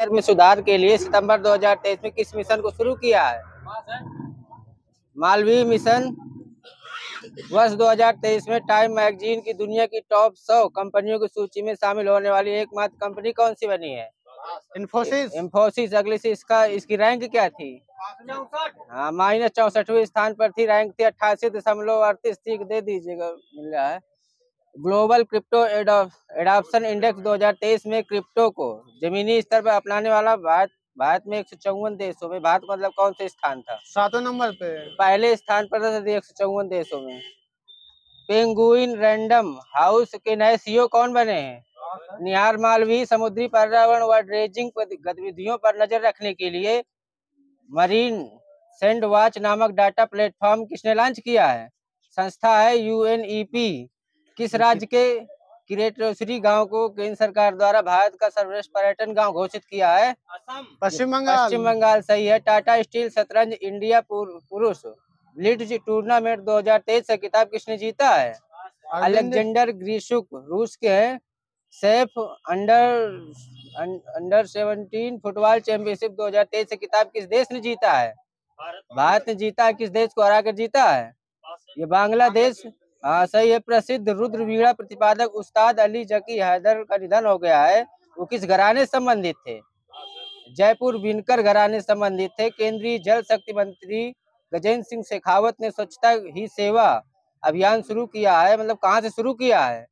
में सुधार के लिए सितंबर 2023 में किस मिशन को शुरू किया है? मालवीय मिशन। वर्ष 2023 में टाइम मैगजीन की दुनिया की टॉप 100 कंपनियों की सूची में शामिल होने वाली एकमात्र कंपनी कौन सी बनी है? इंफोसिस। अगले से इसकी रैंक क्या थी? हाँ, -64वें स्थान पर थी। रैंक थी 88.38 थी। दे दीजिएगा, मिल रहा है। ग्लोबल क्रिप्टो एडॉप्शन इंडेक्स 2023 में क्रिप्टो को जमीनी स्तर पर अपनाने वाला भारत में 154 देशों में, भारत मतलब कौन से स्थान था? 7वें नंबर पे। पहले स्थान पर था 154 देशों में। पेंगुइन रैंडम हाउस के नए सीईओ कौन बने हैं? निहार मालवीय। समुद्री पर्यावरण व ड्रेजिंग गतिविधियों पर नजर रखने के लिए मरीन सैंड वॉच नामक डाटा प्लेटफॉर्म किसने लॉन्च किया है? संस्था है यूएनईपी। किस राज्य के किरेटोसरी गांव को केंद्र सरकार द्वारा भारत का सर्वश्रेष्ठ पर्यटन गांव घोषित किया है? पश्चिम बंगाल। पश्चिम बंगाल सही है। टाटा स्टील शतरंज इंडिया पुरुष ब्लिट्ज टूर्नामेंट 2023 का खिताब किसने जीता है? अलेक्जेंडर ग्रिशुक रूस के हैं। सेफ अंडर 17 फुटबॉल चैंपियनशिप 2023 से खिताब किस देश ने जीता है? भारत ने जीता है। किस देश को हरा कर जीता है? ये बांग्लादेश। हाँ सही है। प्रसिद्ध रुद्र वीणा प्रतिपादक उस्ताद अली जकी हैदर का निधन हो गया है। वो किस घराने से संबंधित थे? जयपुर बिनकर घराने से संबंधित थे। केंद्रीय जल शक्ति मंत्री गजेंद्र सिंह शेखावत ने स्वच्छता ही सेवा अभियान शुरू किया है। मतलब कहाँ से शुरू किया है?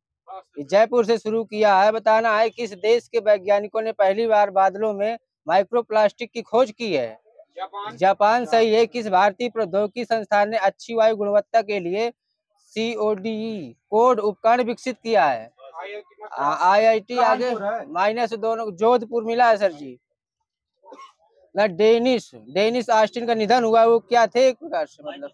जयपुर से शुरू किया है। बताना है किस देश के वैज्ञानिकों ने पहली बार बादलों में माइक्रोप्लास्टिक की खोज की है? जापान सही है। किस भारतीय प्रौद्योगिकी संस्थान ने अच्छी वायु गुणवत्ता के लिए CODE कोड उपकरण विकसित किया है? IIT। आगे -2 जोधपुर मिला है सर जी। ना डेनिस ऑस्टिन का निधन हुआ। वो क्या थे एक प्रकार से? मतलब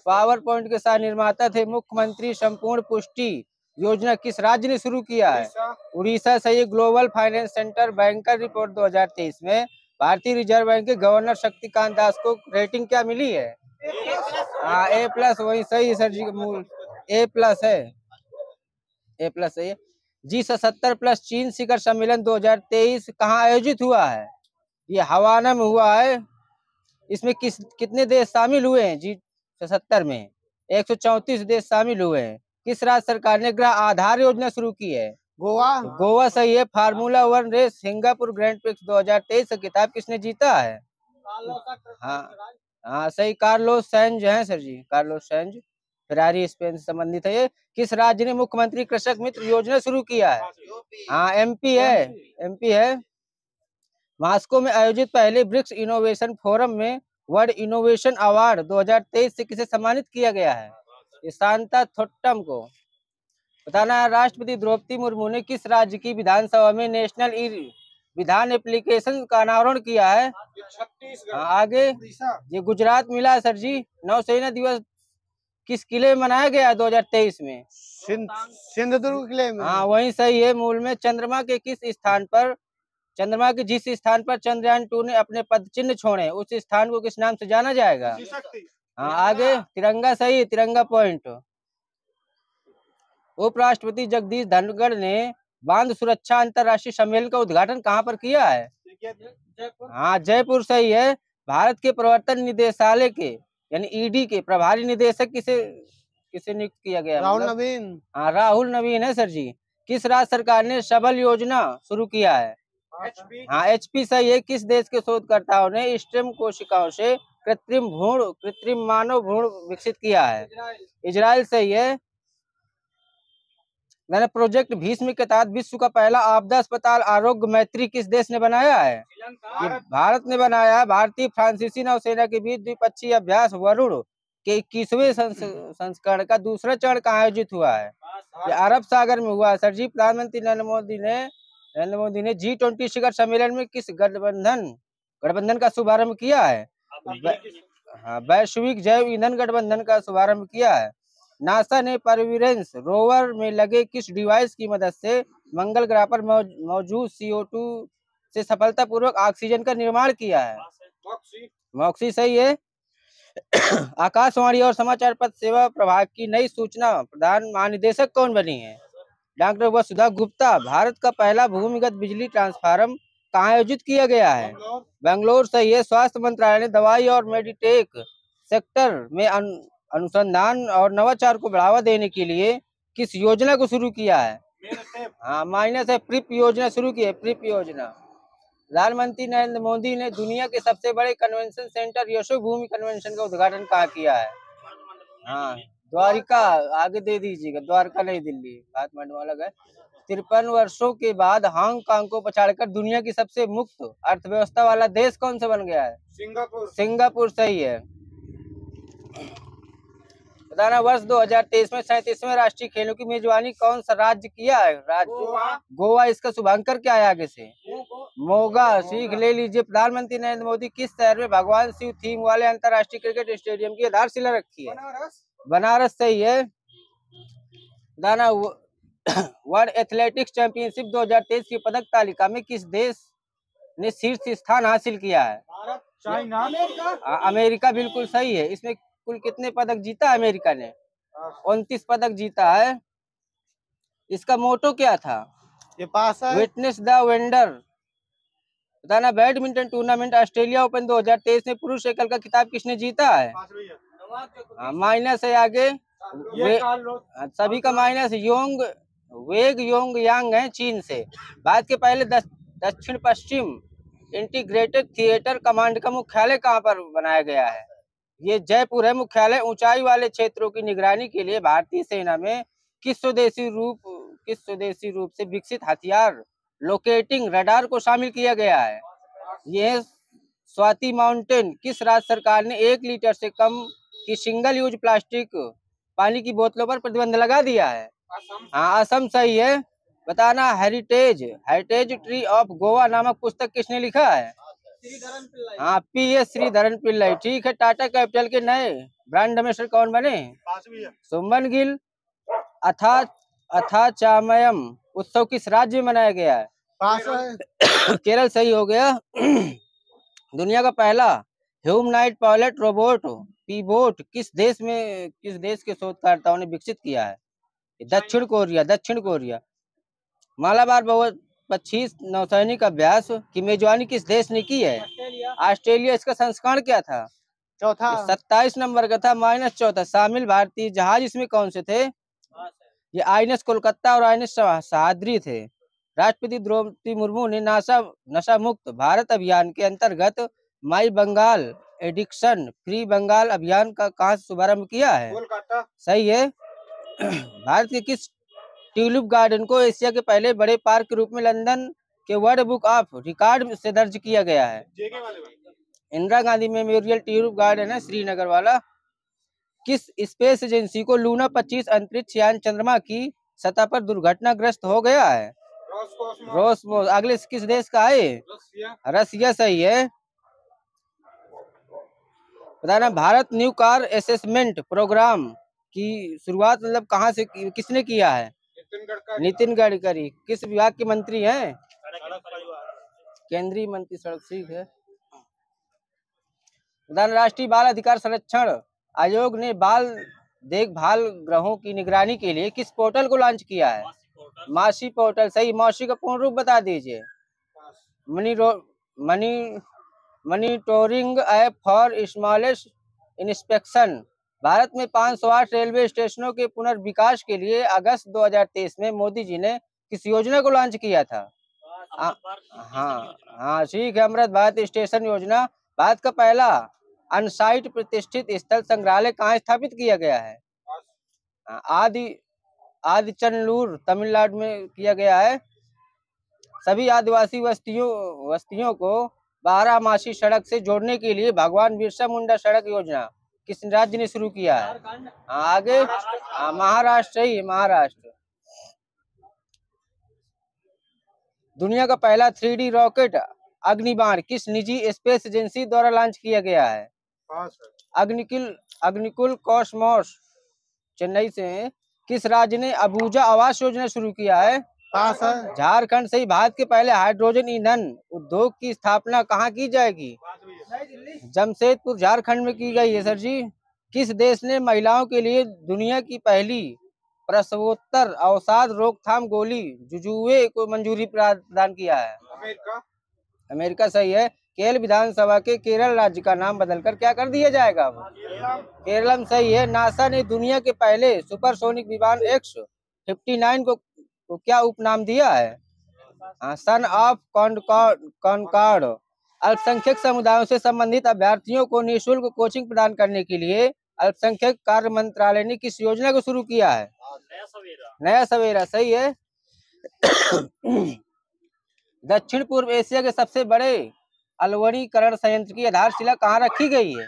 पावर पॉइंट के साथ निर्माता थे। मुख्यमंत्री संपूर्ण पुष्टि योजना किस राज्य ने शुरू किया है? उड़ीसा सही। Global finance centre banker report 2023 में भारतीय रिजर्व बैंक के गवर्नर शक्तिकांत दास को रेटिंग क्या मिली है? A+। वही सही है सर जी। मूल A+ है। A+ सही है। G70+ चीन शिखर सम्मेलन 2023 कहाँ आयोजित हुआ है? ये हवाना में हुआ है। इसमें कितने देश शामिल हुए हैं? G70 में 134 देश शामिल हुए हैं। किस राज्य सरकार ने ग्रह आधार योजना शुरू की है? गोवा सही है। Formula 1 race Singapore Grand Prix 2023 का खिताब किसने जीता है? हाँ सही। कार्लोस सैंज है sir ji. Carlos Sainz. Ferrari Spain से संबंधित है। ये किस राज्य ने मुख्यमंत्री कृषक मित्र योजना शुरू किया है? हाँ MP है। मॉस्को में आयोजित पहले ब्रिक्स इनोवेशन फोरम में वर्ल्ड इनोवेशन अवार्ड 2023 से किसे सम्मानित किया गया है? शांता थोट्टम को। बताना है राष्ट्रपति द्रौपदी मुर्मू ने किस राज्य की विधानसभा में नेशनल ई विधान एप्लीकेशन का अनावरण किया है? आगे ये गुजरात मिला सर जी। नौसेना दिवस किस किले में मनाया गया 2023 में? सिंधुदुर्ग किले में। हाँ वही सही है। मूल में चंद्रमा के जिस स्थान पर चंद्रयान 2 ने अपने पद चिन्ह छोड़े उस स्थान को किस नाम से जाना जाएगा? हाँ आगे तिरंगा सही है। तिरंगा पॉइंट। उपराष्ट्रपति जगदीश धनखड़ ने बांध सुरक्षा अंतर्राष्ट्रीय सम्मेलन का उद्घाटन कहाँ पर किया है? हाँ जयपुर सही है। भारत के प्रवर्तन निदेशालय के यानी ED के प्रभारी निदेशक किसे नियुक्त किया गया? राहुल नवीन। हाँ राहुल नवीन है सर जी। किस राज्य सरकार ने सबल योजना शुरू किया है? हाँ HP सही है। किस देश के शोधकर्ताओं ने स्टेम कोशिकाओं से कृत्रिम मानव भ्रूण विकसित किया है? इजराइल सही है। मैंने प्रोजेक्ट भीष्म के तहत विश्व का पहला आपदा अस्पताल आरोग्य मैत्री किस देश ने बनाया है? ये भारत ने बनाया है। भारतीय फ्रांसीसी नौसेना के बीच द्विपक्षीय अभ्यास वरुण के 21वें संस्करण का दूसरा चरण कहाँ आयोजित हुआ है? ये अरब सागर में हुआ है सर जी। प्रधानमंत्री नरेंद्र मोदी ने G20 शिखर सम्मेलन में किस गठबंधन का शुभारंभ किया है? हाँ वैश्विक जैव ईंधन गठबंधन का शुभारंभ किया है। नासा ने परसिवरेंस रोवर में लगे किस डिवाइस की मदद से मंगल ग्रह पर मौजूद CO2 से सफलतापूर्वक ऑक्सीजन का निर्माण किया है? मॉक्सी सही है। आकाशवाणी और समाचार पत्र सेवा प्रभाग की नई सूचना प्रधान महानिदेशक कौन बनी है? डॉक्टर वसुधा गुप्ता। भारत का पहला भूमिगत बिजली ट्रांसफार्मर कहाँ आयोजित किया गया है? बेंगलोर से। ये स्वास्थ्य मंत्रालय ने दवाई और मेडिटेक सेक्टर में अनुसंधान और नवाचार को बढ़ावा देने के लिए किस योजना को शुरू किया है? हाँ, माइनस है, प्रिप योजना शुरू की है, प्रिप योजना। प्रधानमंत्री नरेंद्र मोदी ने दुनिया के सबसे बड़े कन्वेंशन सेंटर यशोभूमि कन्वेंशन का उद्घाटन कहाँ किया है? हाँ, द्वारिका। आगे दे दीजिएगा, द्वारका नहीं दिल्ली, बात मंडवा अलग है। 53 वर्षों के बाद हांगकांग को पछाड़कर दुनिया की सबसे मुक्त अर्थव्यवस्था वाला देश कौन सा बन गया है? सिंगापुर। सिंगापुर सही है। बताना, वर्ष 2023 में 37वें राष्ट्रीय खेलों की मेजबानी कौन सा राज्य किया है? राज्य गोवा। इसका शुभांकर क्या है आगे से? मोगा। सीख ले लीजिए। प्रधानमंत्री नरेंद्र मोदी किस शहर में भगवान शिव थीम वाले अंतर्राष्ट्रीय क्रिकेट स्टेडियम की आधारशिला रखी है? बनारस सही है। दाना, वर्ल्ड एथलेटिक्स चैंपियनशिप 2023 की पदक तालिका में किस देश ने शीर्ष स्थान हासिल किया है? चाइना। अमेरिका बिल्कुल सही है। इसमें कुल कितने पदक जीता है अमेरिका ने? 29 पदक जीता है। इसका मोटो क्या था? ये पास है। Witness the wonder. बताना, बैडमिंटन टूर्नामेंट ऑस्ट्रेलिया ओपन 2023 में पुरुष एकल का खिताब किसने जीता है? माइनस है आगे। सभी का माइनस। वेग योंग यांग है चीन से। भारत के पहले दक्षिण पश्चिम इंटीग्रेटेड थिएटर कमांड का मुख्यालय कहाँ पर बनाया गया है? ये जयपुर है मुख्यालय। ऊंचाई वाले क्षेत्रों की निगरानी के लिए भारतीय सेना में किस स्वदेशी रूप से विकसित हथियार लोकेटिंग रडार को शामिल किया गया है? यह स्वाति माउंटेन। किस राज्य सरकार ने 1 लीटर से कम की सिंगल यूज प्लास्टिक पानी की बोतलों पर प्रतिबंध लगा दिया है? हाँ, असम सही है। बताना, हेरिटेज ट्री ऑफ गोवा नामक पुस्तक किसने लिखा है? हाँ, PS श्रीधरन पिल्लाई। ठीक है। टाटा कैपिटल के नए ब्रांड एम्बेसडर कौन बने? सुमन गिल। अथाचामयम उत्सव किस राज्य में मनाया गया है? पास है। केरल सही हो गया। दुनिया का पहला ह्यूमनॉइड पायलट रोबोट पीबोट किस देश के शोधकर्ताओं ने विकसित किया है? दक्षिण कोरिया। मालाबार 25 नौसैनिक अभ्यास की मेजबानी किस देश ने की है? ऑस्ट्रेलिया। इसका संस्करण क्या था? चौथा। 27 नंबर का था, माइनस चौथा। शामिल भारतीय जहाज इसमें कौन से थे? ये INS कोलकाता और INS सहाद्री थे। राष्ट्रपति द्रौपदी मुर्मू ने नशा मुक्त भारत अभियान के अंतर्गत माई बंगाल एडिक्शन फ्री बंगाल अभियान का कहाँ से शुभारंभ किया है? कोलकाता। सही है। भारत के किस ट्यूलिप गार्डन को एशिया के पहले बड़े पार्क के रूप में लंदन के वर्ल्ड बुक ऑफ रिकॉर्ड से दर्ज किया गया है? Indira Gandhi memorial tulip garden है, श्रीनगर वाला। किस स्पेस एजेंसी को लूना 25 अंतरिक्ष यान चंद्रमा की सतह पर दुर्घटनाग्रस्त हो गया है? रोसमोस। अगले किस देश का है? रसिया सही है। बताना, Bharat new car assessment programme की शुरुआत मतलब कहाँ से किसने किया है? नितिन गडकरी। किस विभाग के मंत्री हैं? केंद्रीय मंत्री सड़क। ठीक है। राष्ट्रीय बाल अधिकार संरक्षण आयोग ने बाल देखभाल गृहों की निगरानी के लिए किस पोर्टल को लॉन्च किया है? मासी पोर्टल सही। मौसी का पूर्ण रूप बता दीजिए। Monitoring app for smallest inspection. Bharat में 508 रेलवे स्टेशनों के पुनर्विकास के लिए अगस्त 2023 में मोदी जी ने किस योजना को लॉन्च किया था? हाँ, ठीक है। अमृत भारत स्टेशन योजना। भारत का पहला अनसाइट प्रतिष्ठित स्थल संग्रहालय कहाँ स्थापित किया गया है? आदिचनलूर तमिलनाडु में किया गया है। सभी आदिवासी बस्तियों को 12 मासी सड़क से जोड़ने के लिए भगवान बिरसा मुंडा सड़क योजना किस राज्य ने शुरू किया है? आगे महाराष्ट्र ही है, महाराष्ट्र। दुनिया का पहला 3D रॉकेट अग्निबाण किस निजी स्पेस एजेंसी द्वारा लॉन्च किया गया है? अग्निकुल कॉस्मोस चेन्नई से। किस राज्य ने अबूजा आवास योजना शुरू किया है? झारखंड से। भारत के पहले हाइड्रोजन ईंधन उद्योग की स्थापना कहाँ की जाएगी? जमशेदपुर झारखंड में की गई है सर जी। किस देश ने महिलाओं के लिए दुनिया की पहली प्रसवोत्तर अवसाद रोकथाम गोली जुजुए को मंजूरी प्रदान किया है? अमेरिका सही है। केरल विधानसभा के केरल राज्य का नाम बदलकर क्या कर दिया जाएगा? केरलम सही है। नासा ने दुनिया के पहले सुपरसोनिक विमान X-59 को क्या उपनाम दिया है? Son of Concord. अल्पसंख्यक समुदायों से संबंधित अभ्यर्थियों को निःशुल्क कोचिंग प्रदान करने के लिए अल्पसंख्यक कार्य मंत्रालय ने किस योजना को शुरू किया है? नया सवेरा सही है। दक्षिण पूर्व एशिया के सबसे बड़े अलवणीकरण संयंत्र की आधारशिला कहाँ रखी गई है?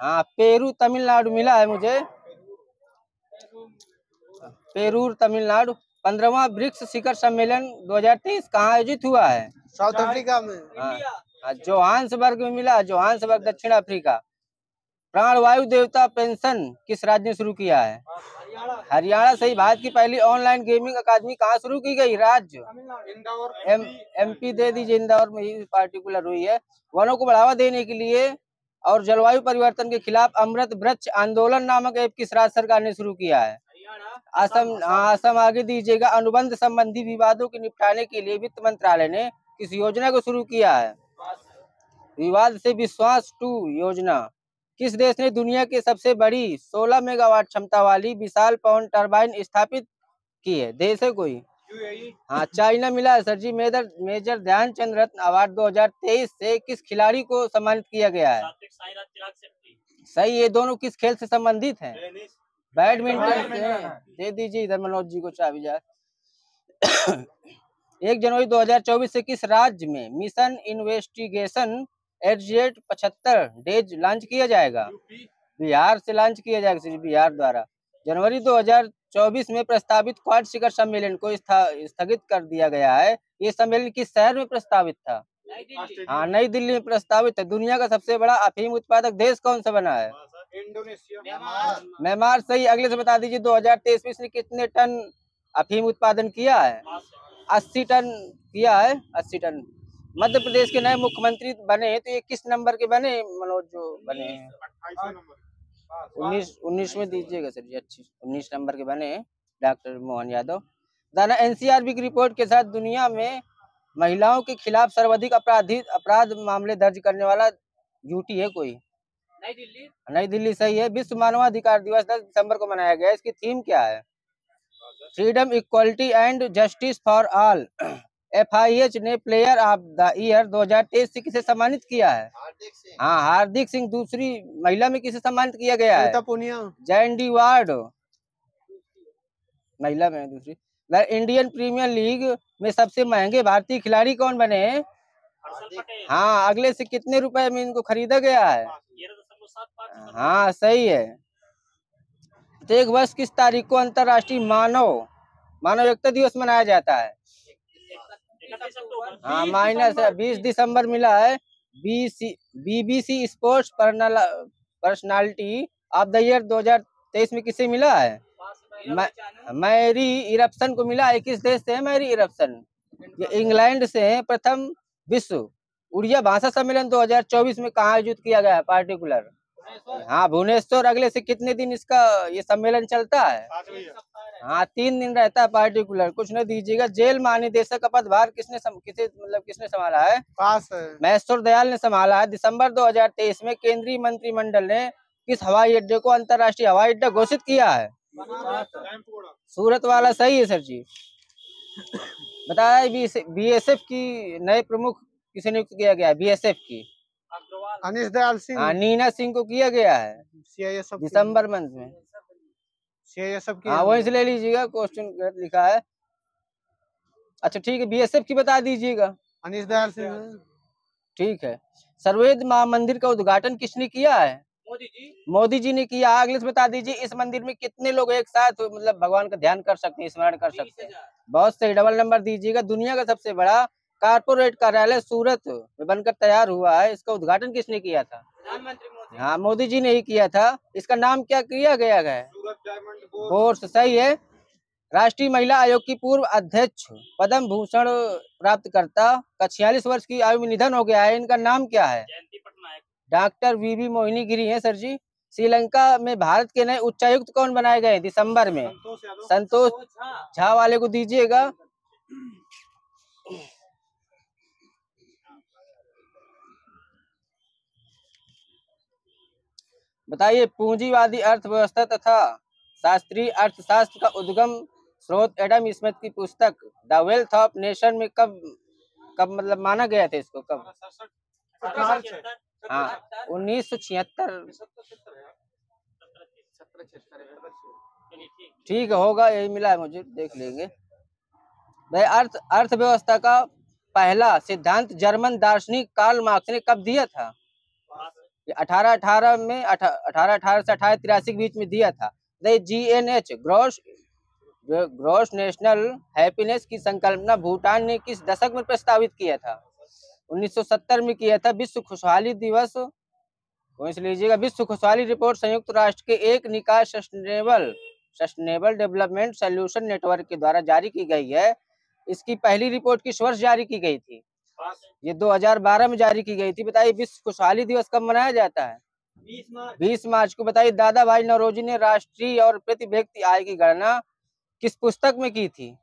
हाँ, पेरू तमिलनाडु मिला है मुझे। पेरूर तमिलनाडु। 15वां ब्रिक्स शिखर सम्मेलन 2023 कहाँ आयोजित हुआ है? साउथ अफ्रीका में। जोहान्सबर्ग में मिला। जोहान्सबर्ग दक्षिण अफ्रीका। प्राणवायु देवता पेंशन किस राज्य ने शुरू किया है? हरियाणा सही। भारत की पहली ऑनलाइन गेमिंग अकादमी कहाँ शुरू की गई? राज्य MP दे दीजिए। इंदौर में ही पार्टिकुलर हुई है। वनों को बढ़ावा देने के लिए और जलवायु परिवर्तन के खिलाफ अमृत वृक्ष आंदोलन नामक ऐप किस राज्य सरकार ने शुरू किया है? असम आगे दीजिएगा। अनुबंध संबंधी विवादों के निपटाने के लिए वित्त मंत्रालय ने किस योजना को शुरू किया है? विवाद से विश्वास 2 योजना। किस देश ने दुनिया के सबसे बड़ी 16 मेगावाट क्षमता वाली विशाल पवन टरबाइन स्थापित की है? देश है कोई? हाँ, चाइना मिला है सर जी। मेजर ध्यानचंद रत्न अवार्ड 2023 से किस खिलाड़ी को सम्मानित किया गया है? सही। ये दोनों किस खेल से संबंधित हैं? बैडमिंटन से। दे दीजिए इधर मनोज जी को चाबी जार। 1 जनवरी 2024 से किस राज्य में मिशन इन्वेस्टिगेशन एडजेट 75 डेज लॉन्च किया जाएगा? बिहार से लॉन्च किया जाएगा, बिहार द्वारा। जनवरी 2024 में प्रस्तावित क्वाड शिखर सम्मेलन को स्थगित कर दिया गया है। ये सम्मेलन किस शहर में प्रस्तावित था? हाँ, नई दिल्ली में प्रस्तावित है। दुनिया का सबसे बड़ा अफीम उत्पादक देश कौन सा बना है? इंडोनेशिया। म्यांमार सही। अगले से बता दीजिए 2023 में इसने कितने टन अफीम उत्पादन किया है? 80 टन किया है। 80 टन। मध्य प्रदेश के नए मुख्यमंत्री बने तो ये किस नंबर के बने मनोज जो बने हैं? 19 में दीजिएगा सर जी। अच्छी 19 नंबर के बने डॉक्टर मोहन यादव। दाना NCRB की रिपोर्ट के साथ दुनिया में महिलाओं के खिलाफ सर्वाधिक अपराध मामले दर्ज करने वाला यूटी है कोई? नई दिल्ली सही है। विश्व मानवाधिकार दिवस 10 दिसंबर को मनाया गया। इसकी थीम क्या है? Freedom, equality and justice for all. FIH ने प्लेयर ऑफ द ईयर 2023 से किसे सम्मानित किया है? हाँ, हार्दिक सिंह। दूसरी महिला में किसे सम्मानित किया गया है? जैंडी वार्ड महिला में दूसरी। इंडियन प्रीमियर लीग में सबसे महंगे भारतीय खिलाड़ी कौन बने हैं? हाँ, अगले से कितने रुपए में इनको खरीदा गया है? हाँ, सही है। प्रत्येक वर्ष किस तारीख को अंतर्राष्ट्रीय मानव एकता दिवस मनाया जाता है? हाँ, -20 दिसंबर मिला है। BBC sports personality of the year 2023 में किसे मिला है? मैरी इरप्सन को मिला है। किस देश से है मैरी इरप्सन? ये इंग्लैंड से है। प्रथम विश्व उड़िया भाषा सम्मेलन 2024 में कहाँ आयोजित किया गया है? पार्टिकुलर। हाँ, भुवनेश्वर। अगले से कितने दिन इसका ये सम्मेलन चलता है? हाँ, 3 दिन रहता है पार्टिकुलर। कुछ न दीजिएगा। जेल महानिदेशक का पदभार किसने संभाला है? महेश्वर दयाल ने संभाला है। दिसंबर 2023 में केंद्रीय मंत्रिमंडल ने किस हवाई अड्डे को अंतर्राष्ट्रीय हवाई अड्डा घोषित किया है? सूरत वाला सही है सर जी। बताया BSF की नए प्रमुख किसे नियुक्त किया गया है? BSF की अनिश दयाल सिंह। हाँ, नीना सिंह को किया गया है दिसंबर मंथ में। CISF की। हाँ, वहीं से ले लीजिएगा। क्वेश्चन लिखा है। अच्छा ठीक है, BSF की बता दीजिएगा। अनिश दयाल सिंह। ठीक है। सर्ववेद महामंदिर का उद्घाटन किसने किया है? मोदी जी ने किया। अगले से बता दीजिए इस मंदिर में कितने लोग एक साथ भगवान का ध्यान कर सकते हैं, स्मरण कर सकते हैं? बहुत सही। डबल नंबर दीजिएगा। दुनिया का सबसे बड़ा कारपोरेट कार्यालय सूरत में बनकर तैयार हुआ है। इसका उद्घाटन किसने किया था? प्रधानमंत्री मोदी। हाँ, मोदी जी ने ही किया था। इसका नाम क्या किया गया है? बोर्स सही है। राष्ट्रीय महिला आयोग की पूर्व अध्यक्ष पद्म भूषण प्राप्त करता का 46 वर्ष की आयु में निधन हो गया है। इनका नाम क्या है? डॉक्टर VV मोहिनी गिरी है सर जी। श्रीलंका में भारत के नए उच्चायुक्त कौन बनाए गए दिसंबर में? संतोष झा वाले को दीजिएगा। बताइए पूंजीवादी अर्थव्यवस्था तथा शास्त्रीय अर्थशास्त्र का उद्गम स्रोत एडम स्मिथ की पुस्तक द वेल्थ ऑफ नेशन में कब कब मतलब माना गया था इसको कब? हाँ 1976। ठीक होगा, यही मिला है मुझे, देख लेंगे। भाई अर्थव्यवस्था का पहला सिद्धांत जर्मन दार्शनिक कार्ल मार्क्स ने कब दिया था? 1818 में 1818 से 1883 के बीच में दिया था। GNH ग्रॉस नेशनल हैप्पीनेस की संकल्पना भूटान ने किस दशक में प्रस्तावित किया था? 1970 में किया था। विश्व खुशहाली दिवस लीजिएगा। विश्व खुशहाली रिपोर्ट संयुक्त राष्ट्र के एक निकाय सस्टेनेबल डेवलपमेंट सॉल्यूशन नेटवर्क के द्वारा जारी की गई है। इसकी पहली रिपोर्ट किस वर्ष जारी की गई थी? ये 2012 में जारी की गई थी। बताइए विश्व खुशहाली दिवस कब मनाया जाता है? 20 मार्च को। बताइए दादा भाई नौरोजी ने राष्ट्रीय और प्रति व्यक्ति आय की गणना किस पुस्तक में की थी?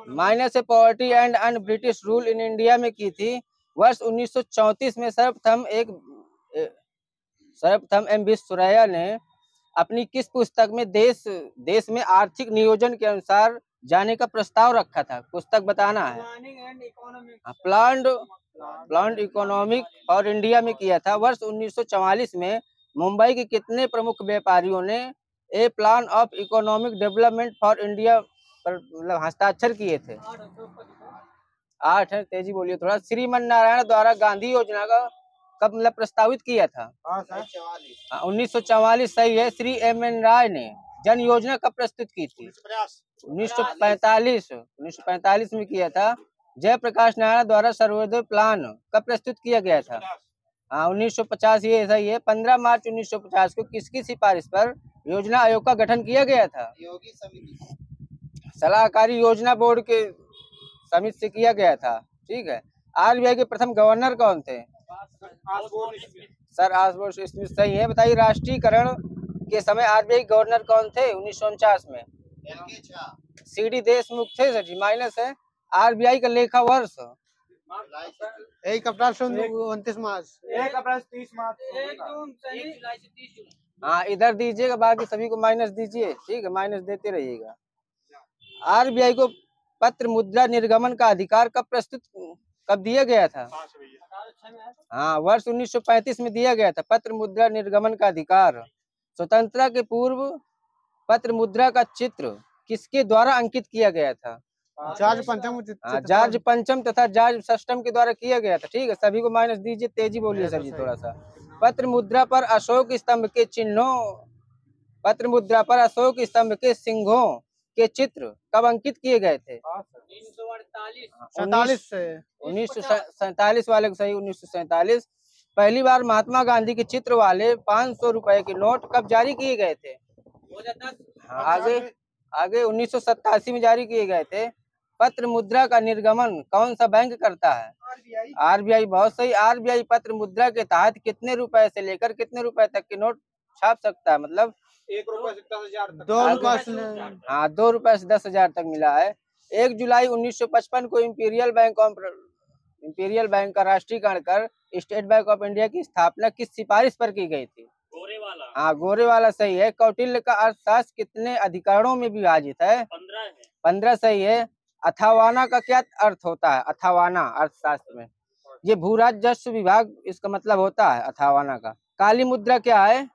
Minus A poverty and un British rule in India में की थी। वर्ष 1934 में सर्वप्रथम एम विश्वेश्वरैया ने अपनी किस पुस्तक में देश में आर्थिक नियोजन के अनुसार जाने का प्रस्ताव रखा था? पुस्तक बताना है। प्लान्ड इकोनॉमिक और इंडिया में किया था। वर्ष 1944 में मुंबई के कितने प्रमुख व्यापारियों ने a plan of economic development for India पर मतलब हस्ताक्षर किए थे? 8 है, तेजी बोलिए थोड़ा। श्रीमन नारायण द्वारा गांधी योजना का कब मतलब प्रस्तावित किया था? 1944 सही है। श्री M.N. राय ने जन योजना कब प्रस्तुत की थी? 1945 में किया था। जयप्रकाश नारायण द्वारा सर्वोदय प्लान कब प्रस्तुत किया गया था? हाँ 1950 ये सही है। 15 मार्च 1950 को किसकी सिफारिश पर योजना आयोग का गठन किया गया था? योगी समिति सलाहकारी योजना बोर्ड के समिति से किया गया था। ठीक है। RBI के प्रथम गवर्नर कौन थे? सर ऑसबोर्न स्मिथ सही है। बताइए राष्ट्रीयकरण के समय RBI गवर्नर कौन थे 1949 में? CD देशमुख थे सर जी। माइनस है। RBI का लेखा वर्ष 1 अप्रैल से 29 मार्च। 1 अप्रैल 30 मार्च। हाँ इधर दीजिएगा, बाकी सभी को माइनस दीजिए। ठीक है, माइनस देते रहिएगा। RBI को पत्र मुद्रा निर्गमन का अधिकार कब दिया गया था? हाँ वर्ष 1935 में दिया गया था पत्र मुद्रा निर्गमन का अधिकार। स्वतंत्रता के पूर्व पत्र मुद्रा का चित्र किसके द्वारा अंकित किया गया था? जॉर्ज पंचम तथा जॉर्ज षष्ठम के द्वारा किया गया था। ठीक है, सभी को माइनस दीजिए। तेजी बोलिए सर जी थोड़ा सा। पत्र मुद्रा पर अशोक स्तंभ के चिन्हों पत्र मुद्रा पर अशोक स्तंभ के सिंहों के चित्र कब अंकित किए गए थे? 1947 वाले को सही। 1947। पहली बार महात्मा गांधी के चित्र वाले 500 रुपए के नोट कब जारी किए गए थे? आगे 1987 में जारी किए गए थे। पत्र मुद्रा का निर्गमन कौन सा बैंक करता है? RBI बहुत सही। RBI पत्र मुद्रा के तहत कितने रुपए से लेकर कितने रुपए तक के नोट छाप सकता है? मतलब 1 रुपए से 10,000 तक। 2 रुपए से हाँ 2 रुपए से 10,000 तक मिला है। 1 जुलाई 1955 को इंपीरियल बैंक का राष्ट्रीयकरण कर स्टेट बैंक ऑफ इंडिया की स्थापना किस सिफारिश पर की गई थी? गोरेवाला। हाँ गोरेवाला सही है। कौटिल्य का अर्थशास्त्र कितने अधिकरणों में विभाजित है? 15 सही है। अथावाना का क्या अर्थ होता है? अथावाना अर्थशास्त्र में ये भू राजस्व विभाग इसका मतलब होता है अथावाना का। काली मुद्रा क्या है?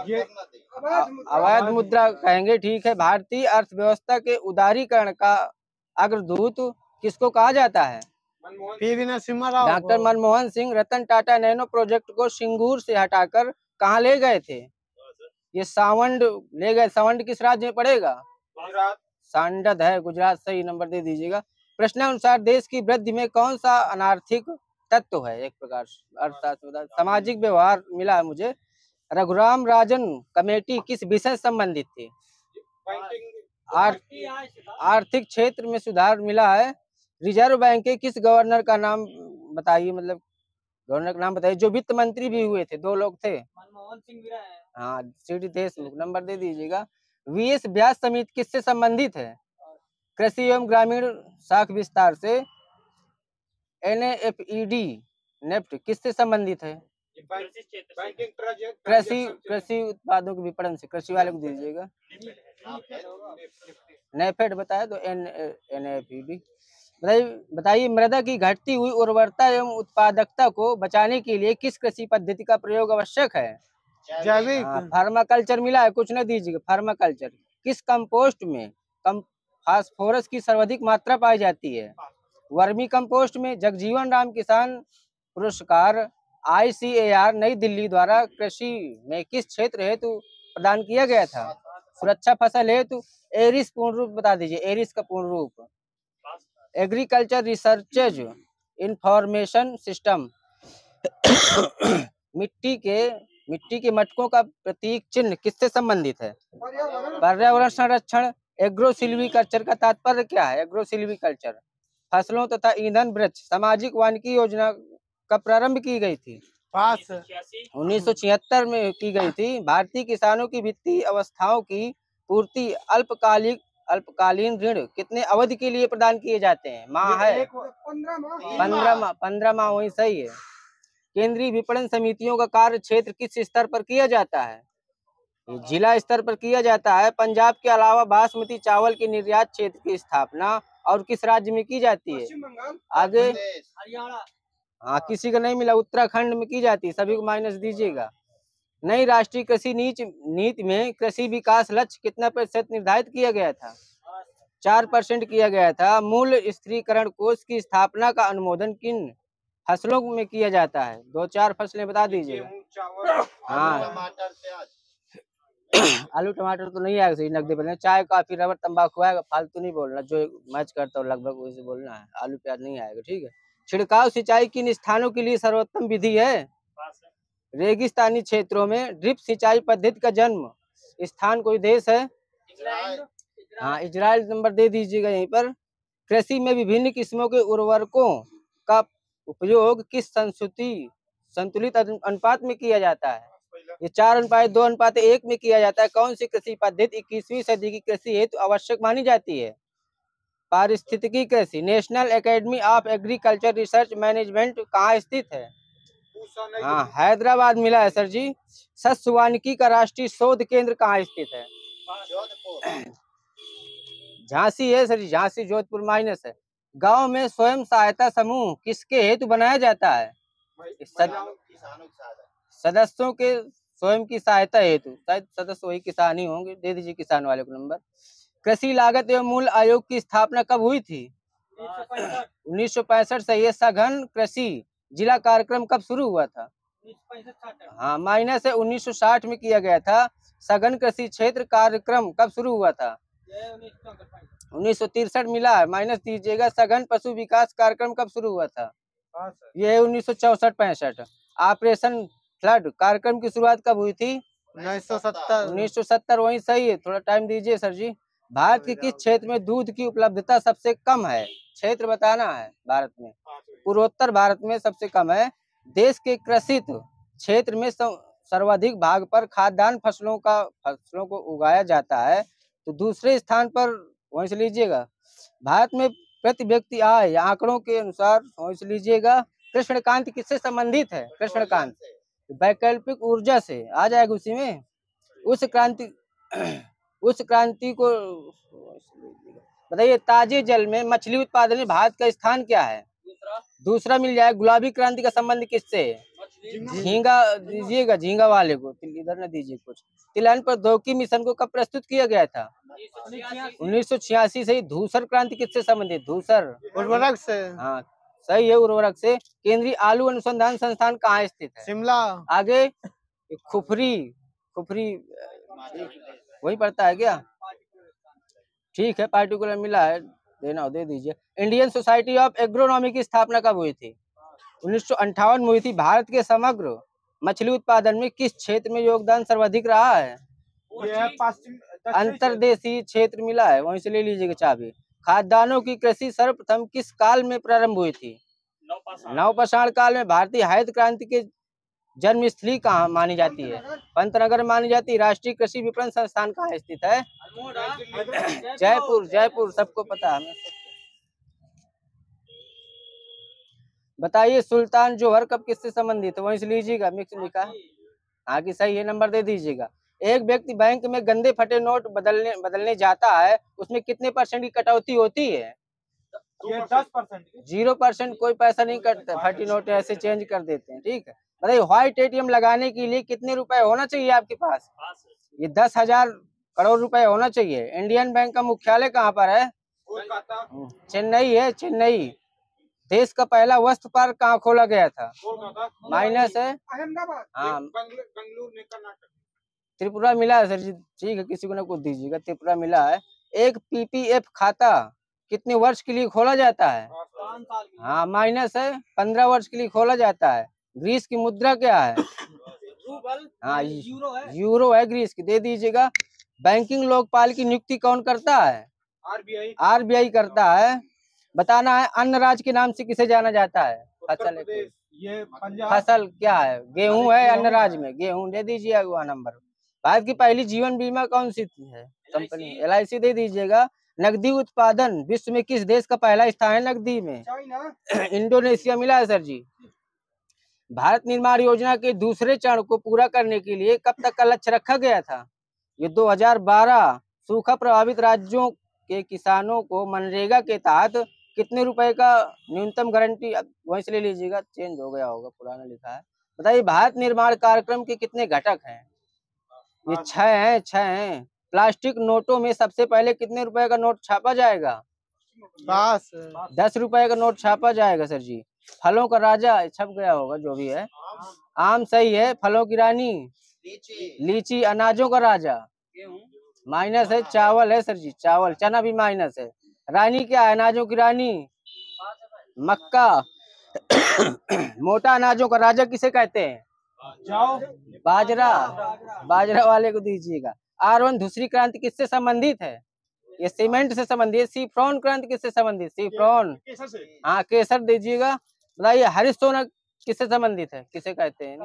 ये अवैध मुद्रा कहेंगे। ठीक है। भारतीय अर्थव्यवस्था के उदारीकरण का अग्रदूत किसको कहा जाता है? PV Narasimha Rao. Doctor Manmohan Singh. Ratan Tata nano project को सिंगूर से हटाकर कहाँ ले गए थे? ये सावंड ले गए। सावंड किस राज्य में पड़ेगा? सांडद है, गुजरात सही। नंबर दे दीजिएगा। प्रश्नानुसार देश की वृद्धि में कौन सा अनार्थिक तत्व है? एक प्रकार अर्थशास्त्र सामाजिक व्यवहार मिला है मुझे। रघुराम राजन कमेटी किस विषय से संबंधित थी? आर्थिक क्षेत्र में सुधार मिला है। रिजर्व बैंक के किस गवर्नर का नाम बताइए, मतलब गवर्नर का नाम बताइए जो वित्त मंत्री भी हुए थे? 2 लोग थे। मनमोहन सिंह भी रहे। हाँ CD देशमुख। नंबर दे दीजिएगा। VS ब्याज समिति किससे संबंधित है? कृषि एवं ग्रामीण शाख विस्तार से। NAFED नेफ्ट किससे संबंधित है? बैंकिंग कृषि कृषि उत्पादों के विपणन से, कृषि वाले को दीजिएगा। नेफेड बताया तो NAFED। बताइए मृदा की घटती हुई उर्वरता एवं उत्पादकता को बचाने के लिए किस कृषि पद्धति का प्रयोग आवश्यक है? जैविक। फार्माकल्चर मिला है, कुछ न दीजिएगा। फार्माकल्चर। किस कंपोस्ट में फास्फोरस की सर्वाधिक मात्रा पाई जाती है? वर्मी कंपोस्ट में। जगजीवन राम किसान पुरस्कार ICAR नई दिल्ली द्वारा कृषि में किस क्षेत्र हेतु प्रदान किया गया था? सुरक्षा फसल हेतु। एरिस पूर्ण रूप बता दीजिए, एरिस का पूर्ण रूप। Agriculture researches information system. मिट्टी के मटकों का प्रतीक चिन्ह किससे संबंधित है? पर्यावरण संरक्षण। एग्रो सिल्वीकल्चर का तात्पर्य क्या है? एग्रो सिल्वीकल्चर फसलों तथा ईंधन वृक्ष। सामाजिक वानिकी योजना कब प्रारंभ की गई थी? 1976 में की गई थी। भारतीय किसानों की वित्तीय अवस्थाओं की पूर्ति अल्पकालीन ऋण कितने अवधि के लिए प्रदान किए जाते हैं? माह है 15 माह। वही सही है। केंद्रीय विपणन समितियों का कार्य क्षेत्र किस स्तर पर किया जाता है? जिला स्तर पर किया जाता है। पंजाब के अलावा बासमती चावल के निर्यात क्षेत्र की स्थापना और किस राज्य में की जाती है? आगे हाँ, किसी का नहीं मिला। उत्तराखंड में की जाती है। सभी को माइनस दीजिएगा। नई राष्ट्रीय कृषि नीति में कृषि विकास लक्ष्य कितना प्रतिशत निर्धारित किया गया था? 4% किया गया था। मूल स्थिरीकरण कोष की स्थापना का अनुमोदन किन फसलों में किया जाता है? 2-4 फसलें बता दीजिएगा। हाँ, आलू टमाटर तो नहीं आएगा सही। नकदी बोलना। चाय कॉफी रबर तंबाकू आएगा। फालतू नहीं बोलना, जो मैच करता हो लगभग वैसे बोलना है। आलू प्याज नहीं आएगा, ठीक है। छिड़काव सिंचाई किन स्थानों के लिए सर्वोत्तम विधि है? रेगिस्तानी क्षेत्रों में। ड्रिप सिंचाई पद्धति का जन्म स्थान कोई देश है? हाँ, इजराइल। नंबर दे दीजिएगा यहीं पर। कृषि में विभिन्न किस्मों के उर्वरकों का उपयोग किस संतुलित अनुपात में किया जाता है? ये 4:2:1 में किया जाता है। कौन सी कृषि पद्धति 21वीं सदी की कृषि हेतु आवश्यक मानी जाती है? पारिस्थितिकी कृषि। National academy of agriculture research management कहाँ स्थित है? हाँ, हैदराबाद मिला है सर जी। शस्य वानिकी का राष्ट्रीय शोध केंद्र कहाँ स्थित है? झांसी है सर जी। झांसी जोधपुर माइनस है। गांव में स्वयं सहायता समूह किसके हेतु बनाया जाता है? सदस्यों के स्वयं की सहायता हेतु। शायद सदस्य वही किसान ही होंगे। दे दीजिए किसान वाले को नंबर। कृषि लागत एवं मूल्य आयोग की स्थापना कब हुई थी? 1965 से। ये सघन कृषि जिला कार्यक्रम कब शुरू हुआ था? हाँ, माइनस है। 1960 में किया गया था। सघन कृषि क्षेत्र कार्यक्रम कब शुरू हुआ था? 1963 मिला है, माइनस दीजिएगा। सघन पशु विकास कार्यक्रम कब शुरू हुआ था? ये 1964-65। ऑपरेशन फ्लड कार्यक्रम की शुरुआत कब हुई थी? 1970। वही सही है। थोड़ा टाइम दीजिए सर जी। भारत के किस क्षेत्र में दूध की उपलब्धता सबसे कम है? क्षेत्र बताना है भारत में। पूर्वोत्तर भारत में सबसे कम है। देश के कृषित क्षेत्र में सर्वाधिक भाग पर खाद्यान्न फसलों को उगाया जाता है। तो दूसरे स्थान पर वहीं से लीजिएगा। भारत में प्रति व्यक्ति आय आंकड़ों के अनुसार वहीं से लीजिएगा। कृष्णकांत किससे संबंधित है? कृष्णकांत वैकल्पिक ऊर्जा से आ जाएगा उसी में। उस क्रांति को बताइए। ताजे जल में मछली उत्पादन में भारत का स्थान क्या है? दूसरा मिल जाए। गुलाबी क्रांति का संबंध किससे है? झींगा दीजिएगा। झींगा वाले को इधर न दीजिए कुछ। तिलहन प्रौद्योगिकी मिशन को कब प्रस्तुत किया गया था? 1986 से। धूसर क्रांति किससे संबंधित? धूसर उर्वरक से। हाँ, सही है, उर्वरक से। केंद्रीय आलू अनुसंधान संस्थान कहाँ स्थित है? शिमला। आगे खुफरी वही पड़ता है क्या? ठीक है, पार्टिकुलर मिला है। देना दे दीजिए। इंडियन सोसाइटी ऑफ एग्रोनॉमी की स्थापना कब हुई थी? 1958 में हुई थी। भारत के समग्र मछली उत्पादन में किस क्षेत्र में योगदान सर्वाधिक रहा है? अंतर्देशीय क्षेत्र मिला है, वहीं से ले लीजिएगा चाबी। खाद्यान्नों की कृषि सर्वप्रथम किस काल में प्रारंभ हुई थी? नवपाषाण काल में। भारतीय हरित क्रांति के जन्मस्थली कहाँ मानी जाती है? पंतनगर मानी जाती है। राष्ट्रीय कृषि विपणन संस्थान कहाँ स्थित है? जयपुर। सबको पता है। बताइए सुल्तान जोहर कब किससे संबंधित है, वहीं से लीजिएगा, मिक्स लिखा है। हाँ कि सही है, नंबर दे दीजिएगा। एक व्यक्ति बैंक में गंदे फटे नोट बदलने जाता है, उसमें कितने % की कटौती होती है? ये 10%। 0% कोई पैसा नहीं कटता, फटी नोट ऐसे चेंज कर देते हैं। ठीक है, बताइए व्हाइट ATM लगाने के लिए कितने रुपए होना चाहिए आपके पास? ये 10,000 करोड़ रुपए होना चाहिए। इंडियन बैंक का मुख्यालय कहाँ पर है? कोलकाता। चेन्नई है, चेन्नई। देश का पहला वस्त्र पार्क कहाँ खोला गया था? कोलकाता। माइनस है। अहमदाबाद। हाँ, बेंगलुरु ने कर्नाटक। त्रिपुरा त्रिपुरा मिला है सर जी, ठीक है, किसी को ना कुछ दीजिएगा, त्रिपुरा मिला है। एक PPF खाता कितने वर्ष के लिए खोला जाता है? 5 साल की। हाँ माइनस है, 15 वर्ष के लिए खोला जाता है। ग्रीस की मुद्रा क्या है? रूबल। हाँ यूरो है। यूरो है ग्रीस की, दे दीजिएगा। बैंकिंग लोकपाल की नियुक्ति कौन करता है? RBI करता है। बताना है अन्य राज्य के नाम से किसे जाना जाता है? फसल ये पंजाब। फसल क्या है? गेहूं है अन्य राज्य में, गेहूं, दे दीजिए अगवा नंबर। भारत की पहली जीवन बीमा कौन सी है कंपनी? LIC, दे दीजिएगा। नकदी उत्पादन विश्व में किस देश का पहला स्थान है नकदी में? इंडोनेशिया मिला है सर जी। भारत निर्माण योजना के दूसरे चरण को पूरा करने के लिए कब तक का लक्ष्य रखा गया था? ये 2012। सूखा प्रभावित राज्यों के किसानों को मनरेगा के तहत कितने रुपए का न्यूनतम गारंटी, वहीं से ले लीजिएगा, चेंज हो गया होगा, पुराना लिखा है। बताइए भारत निर्माण कार्यक्रम के कितने घटक हैं? ये 6 हैं। प्लास्टिक नोटों में सबसे पहले कितने रुपए का नोट छापा जाएगा? 10 रुपए का नोट छापा जाएगा सर जी। फलों का राजा छप गया होगा, जो भी है। आम सही है। फलों की रानी लीची। अनाजों का राजा माइनस है, चावल है सर जी, चावल। चना भी माइनस है। रानी क्या है अनाजों की रानी? मक्का। मोटा अनाजों का राजा किसे कहते हैं? जाओ। बाजरा। बाजरा वाले को दीजिएगा। R1 दूसरी क्रांति किससे संबंधित है? ये सीमेंट से संबंधित है। सीफ्रॉन क्रांति किससे संबंधित? सीफ्रॉन। हाँ केसर दीजिएगा। बताइए हरित सोना किससे संबंधित है, किसे कहते हैं?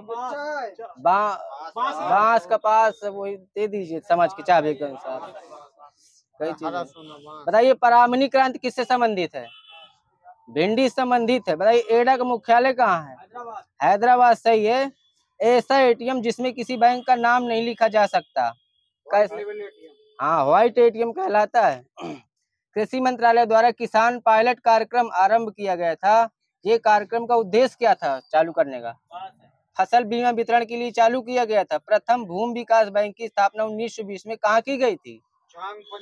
बांस, कपास, वही दे दीजिए समझ के, चाबे के अनुसार कई चीजें। बताइए परामनी क्रांति किससे संबंधित है? भिंडी संबंधित है। बताइए एडा का मुख्यालय कहाँ है? हैदराबाद सही है। ऐसा ATM जिसमें किसी बैंक का नाम नहीं लिखा जा सकता, कैसे? हाँ व्हाइट ATM कहलाता है। कृषि मंत्रालय द्वारा किसान पायलट कार्यक्रम आरंभ किया गया था। ये कार्यक्रम का उद्देश्य क्या था चालू करने का? फसल बीमा वितरण के लिए चालू किया गया था। प्रथम भूमि विकास बैंक की स्थापना 1920 में कहाँ की गई थी?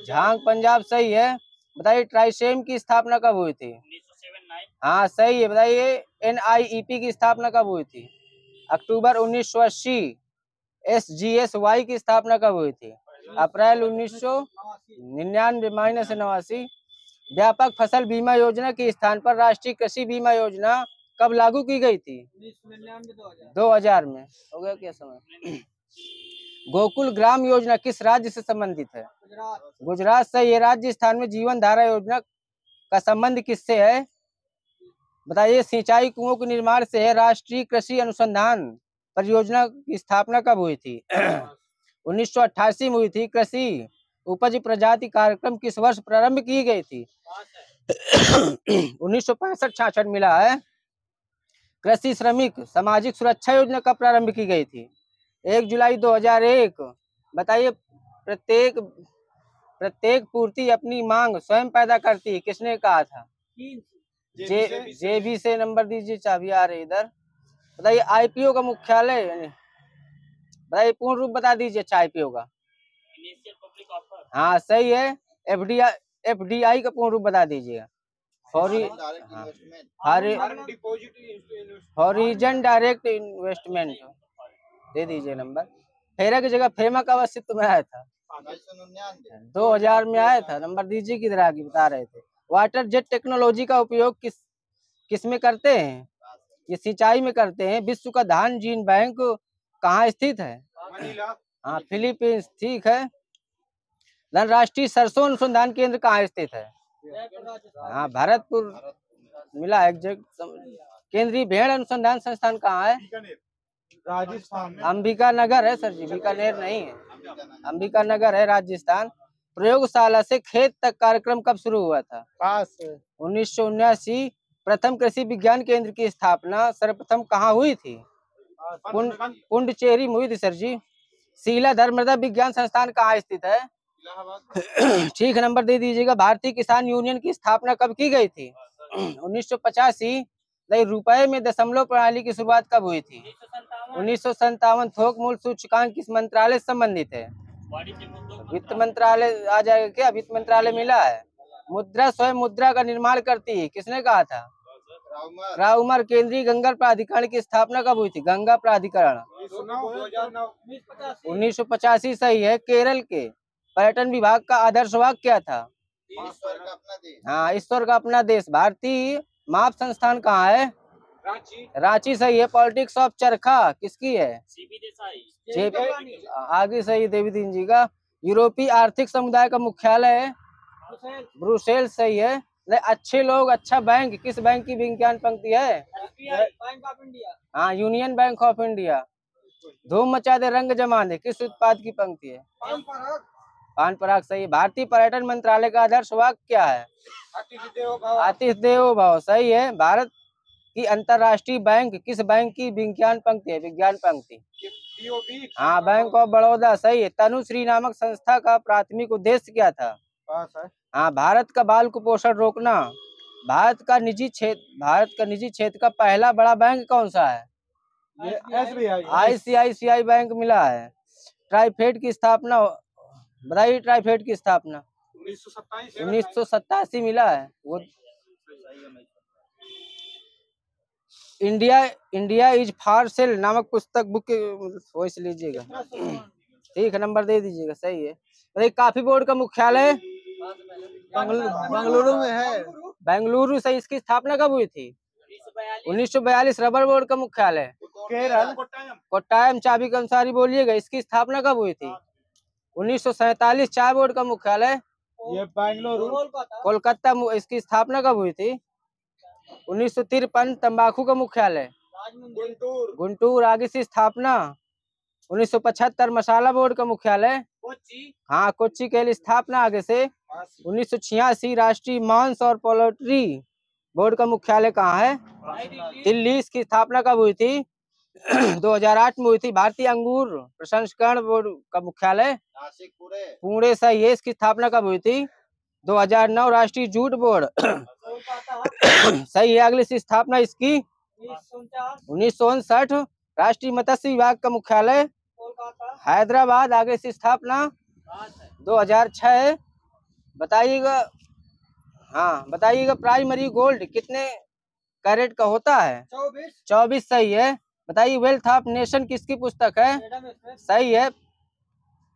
झांग पंजाब सही है। बताइए ट्राइसेम की स्थापना कब हुई थी? 1907। हाँ सही है। बताइए NIEP की स्थापना कब हुई थी? अक्टूबर 1980। SGSY की स्थापना कब हुई थी? अप्रैल 1999 माइनस 89। व्यापक फसल बीमा योजना के स्थान पर राष्ट्रीय कृषि बीमा योजना कब लागू की गई थी? 2000 में। हो गया क्या समय? गोकुल ग्राम योजना किस राज्य से संबंधित है? गुजरात सही है। राजस्थान में जीवन धारा योजना का संबंध किससे है? बताइए सिंचाई कुओं के निर्माण से है। राष्ट्रीय कृषि अनुसंधान परियोजना की स्थापना कब हुई थी? 1988 में हुई थी। कृषि उपज प्रजाति कार्यक्रम किस वर्ष प्रारंभ की गई थी? 1965-66 मिला है। कृषि श्रमिक सामाजिक सुरक्षा योजना कब प्रारंभ की गई थी? 1 जुलाई 2001। बताइए प्रत्येक पूर्ति अपनी मांग स्वयं पैदा करती है, किसने कहा था? JB से नंबर दीजिए, चाबी आ रही इधर। बताइए IPO का मुख्यालय, बताइए पूर्ण रूप बता दीजिए अच्छा IPO का। हाँ सही है। FDI का पूर्ण रूप बता दीजिएगा। हॉरिजन डायरेक्ट इन्वेस्टमेंट, दे दीजिए नंबर। फेरा की जगह फेमा का अस्तित्व में आया था 2000 में आया था। नंबर दीजिए किधर आगे बता रहे थे। वाटर जेट टेक्नोलॉजी का उपयोग किस में करते हैं? ये सिंचाई में करते हैं। विश्व का धान जीन बैंक कहाँ स्थित है? हाँ फिलीपींस, ठीक है। राष्ट्रीय सरसों अनुसंधान केंद्र कहाँ स्थित है? हाँ भरतपुर मिला एग्जैक्ट। केंद्रीय भेड़ अनुसंधान संस्थान कहाँ है? राजस्थान। अंबिका नगर है सर जी, बीकानेर नहीं है, अंबिका नगर है राजस्थान। प्रयोगशाला से खेत तक कार्यक्रम कब शुरू हुआ था? 1979। प्रथम कृषि विज्ञान केंद्र की स्थापना सर्वप्रथम कहाँ हुई थी? पुंडुचेरी में हुई थी सर जी। शीलाधर मृदा विज्ञान संस्थान कहाँ स्थित है? ठीक नंबर दे दीजिएगा। भारतीय किसान यूनियन की स्थापना कब की गई थी? 1985। रुपए में दशमलव प्रणाली की शुरुआत कब हुई थी? 1957। थोक मूल्य सूचकांक किस मंत्रालय से संबंधित है? वित्त मंत्रालय आ जाएगा क्या? वित्त मंत्रालय मिला है। मुद्रा स्वयं मुद्रा का निर्माण करती है, किसने कहा था? राउमर। केंद्रीय गंगा प्राधिकरण की स्थापना कब हुई थी? गंगा प्राधिकरण 1985 सही है। केरल के पर्यटन विभाग का आदर्श वाक्य क्या था? हाँ, ईश्वर का अपना देश। भारतीय माप संस्थान कहाँ है? रांची सही है। पॉलिटिक्स ऑफ चरखा किसकी है? आगे सही देवी दीन जी का। यूरोपीय आर्थिक समुदाय का मुख्यालय है? ब्रुसेल्स सही है। अच्छे लोग अच्छा बैंक किस बैंक की विज्ञान पंक्ति है? Bank of India. हाँ, यूनियन बैंक ऑफ इंडिया। धूम मचा दे रंग जमा दे किस उत्पाद की पंक्ति है? पान पराग सही है। भारतीय पर्यटन मंत्रालय का आदर्श वाक्य क्या है? अतिथि देवो भव सही है। भारत की अंतरराष्ट्रीय बैंक किस बैंक की विज्ञान पंक्ति है? विज्ञान पंक्ति। हाँ, बैंक ऑफ बड़ौदा सही है। तनुश्री नामक संस्था का प्राथमिक उद्देश्य क्या था? हाँ, भारत का बाल कुपोषण रोकना। भारत का निजी क्षेत्र का पहला बड़ा बैंक कौन सा है? ICICI बैंक मिला है। ट्राइफेड की स्थापना बताइए। ट्राइफेड की स्थापना 1987 मिला है वो। इंडिया इज फॉर सेल नामक पुस्तक बुक वॉइस लीजिएगा। ठीक है, नंबर दे दीजिएगा सही है। कॉफी बोर्ड का मुख्यालय बेंगलुरु में है। बेंगलुरु सही। इसकी स्थापना कब हुई थी? 1942। रबर बोर्ड का मुख्यालय केरल कोट्टायम। चाबी के अनुसार ही बोलिएगा। इसकी स्थापना कब हुई थी? 1947। चाय बोर्ड का मुख्यालय ये बेंगलुरु कोलकाता। इसकी स्थापना कब हुई थी? 1953। तंबाकू का मुख्यालय गुंटूर। आगे से स्थापना 1975। मसाला बोर्ड का मुख्यालय हाँ, कोच्चि के लिए स्थापना आगे से 1986। राष्ट्रीय मांस और पोल्ट्री बोर्ड का मुख्यालय कहाँ है? दिल्ली। इसकी स्थापना कब हुई थी? 2008 में हुई थी। भारतीय अंगूर प्रसंस्करण बोर्ड का मुख्यालय पुणे सही है। इसकी स्थापना कब हुई थी? 2009। राष्ट्रीय जूट बोर्ड सही है। अगली सी स्थापना इसकी 1959। राष्ट्रीय मत्स्य विभाग का मुख्यालय हैदराबाद। आगे से स्थापना 2006। बताइएगा। हाँ, बताइएगा। प्राइमरी गोल्ड कितने कैरेट का होता है? 24 सही है। बताइए। वेल्थ ऑफ नेशन किसकी पुस्तक है? सही है।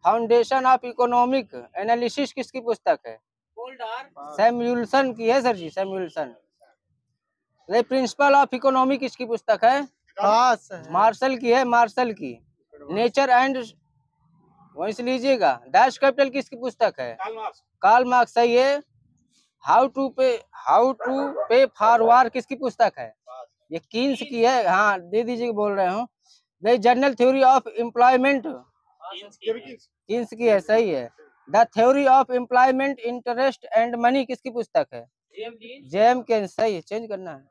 फाउंडेशन ऑफ इकोनॉमिक एनालिसिस किसकी पुस्तक है? सैमुअल्सन की है सर जी। सैमुअल्सन। प्रिंसिपल ऑफ इकोनॉमी किसकी पुस्तक है? मार्शल की है। मार्शल की। नेचर एंड वहीं से लीजिएगा। डैश कैपिटल किसकी पुस्तक है? कार्ल मार्क्स सही है। हाउ टू पे फॉर वार किसकी पुस्तक है? ये कीन्स की है। हाँ, दे दीजिए बोल रहे हो। Journal theory of employment Keynes की है सही है। The theory of employment interest and money किसकी पुस्तक है? जेम केन्स सही है। चेंज करना है।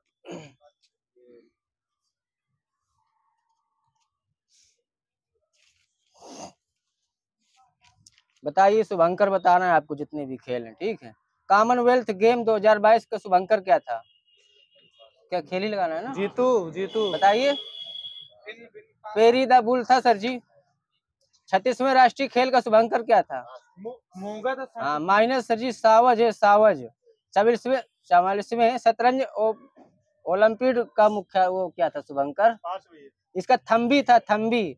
बताइए। शुभंकर बताना है आपको जितने भी खेल हैं। ठीक है। कॉमनवेल्थ गेम 2022 का शुभंकर क्या था? क्या खेल ही लगाना है ना? जीतू बताइए। पेरी द बुल था सर जी। 36वें राष्ट्रीय खेल का शुभंकर क्या था? हाँ, माइनस सर जी सावज है। सावज। 44वें शतरंज ओलंपिक का मुख्य वो क्या था शुभंकर? इसका थम्बी था। थम्बी।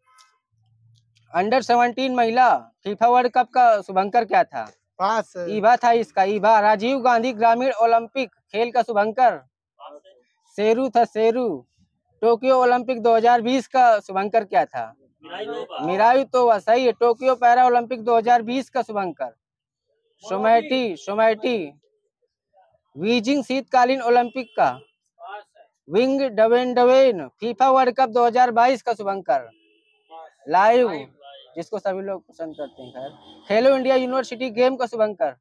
अंडर 17 महिला फीफा वर्ल्ड कप का शुभंकर क्या था? ईवा था इसका। ईवा। राजीव गांधी ग्रामीण ओलंपिक खेल का शुभंकर शेरू था। शेरू। टोक्यो ओलंपिक 2020 का शुभंकर क्या था? मिरायू तोवा सही है। टोक्यो पैरा ओलंपिक 2020 का शुभंकर सोमैटी। बीजिंग शीतकालीन ओलंपिक का wing Dwayne. FIFA world cup 2022 का शुभंकर लाइव, जिसको सभी लोग पसंद करते हैं। खैर, खेलो इंडिया यूनिवर्सिटी गेम का शुभंकर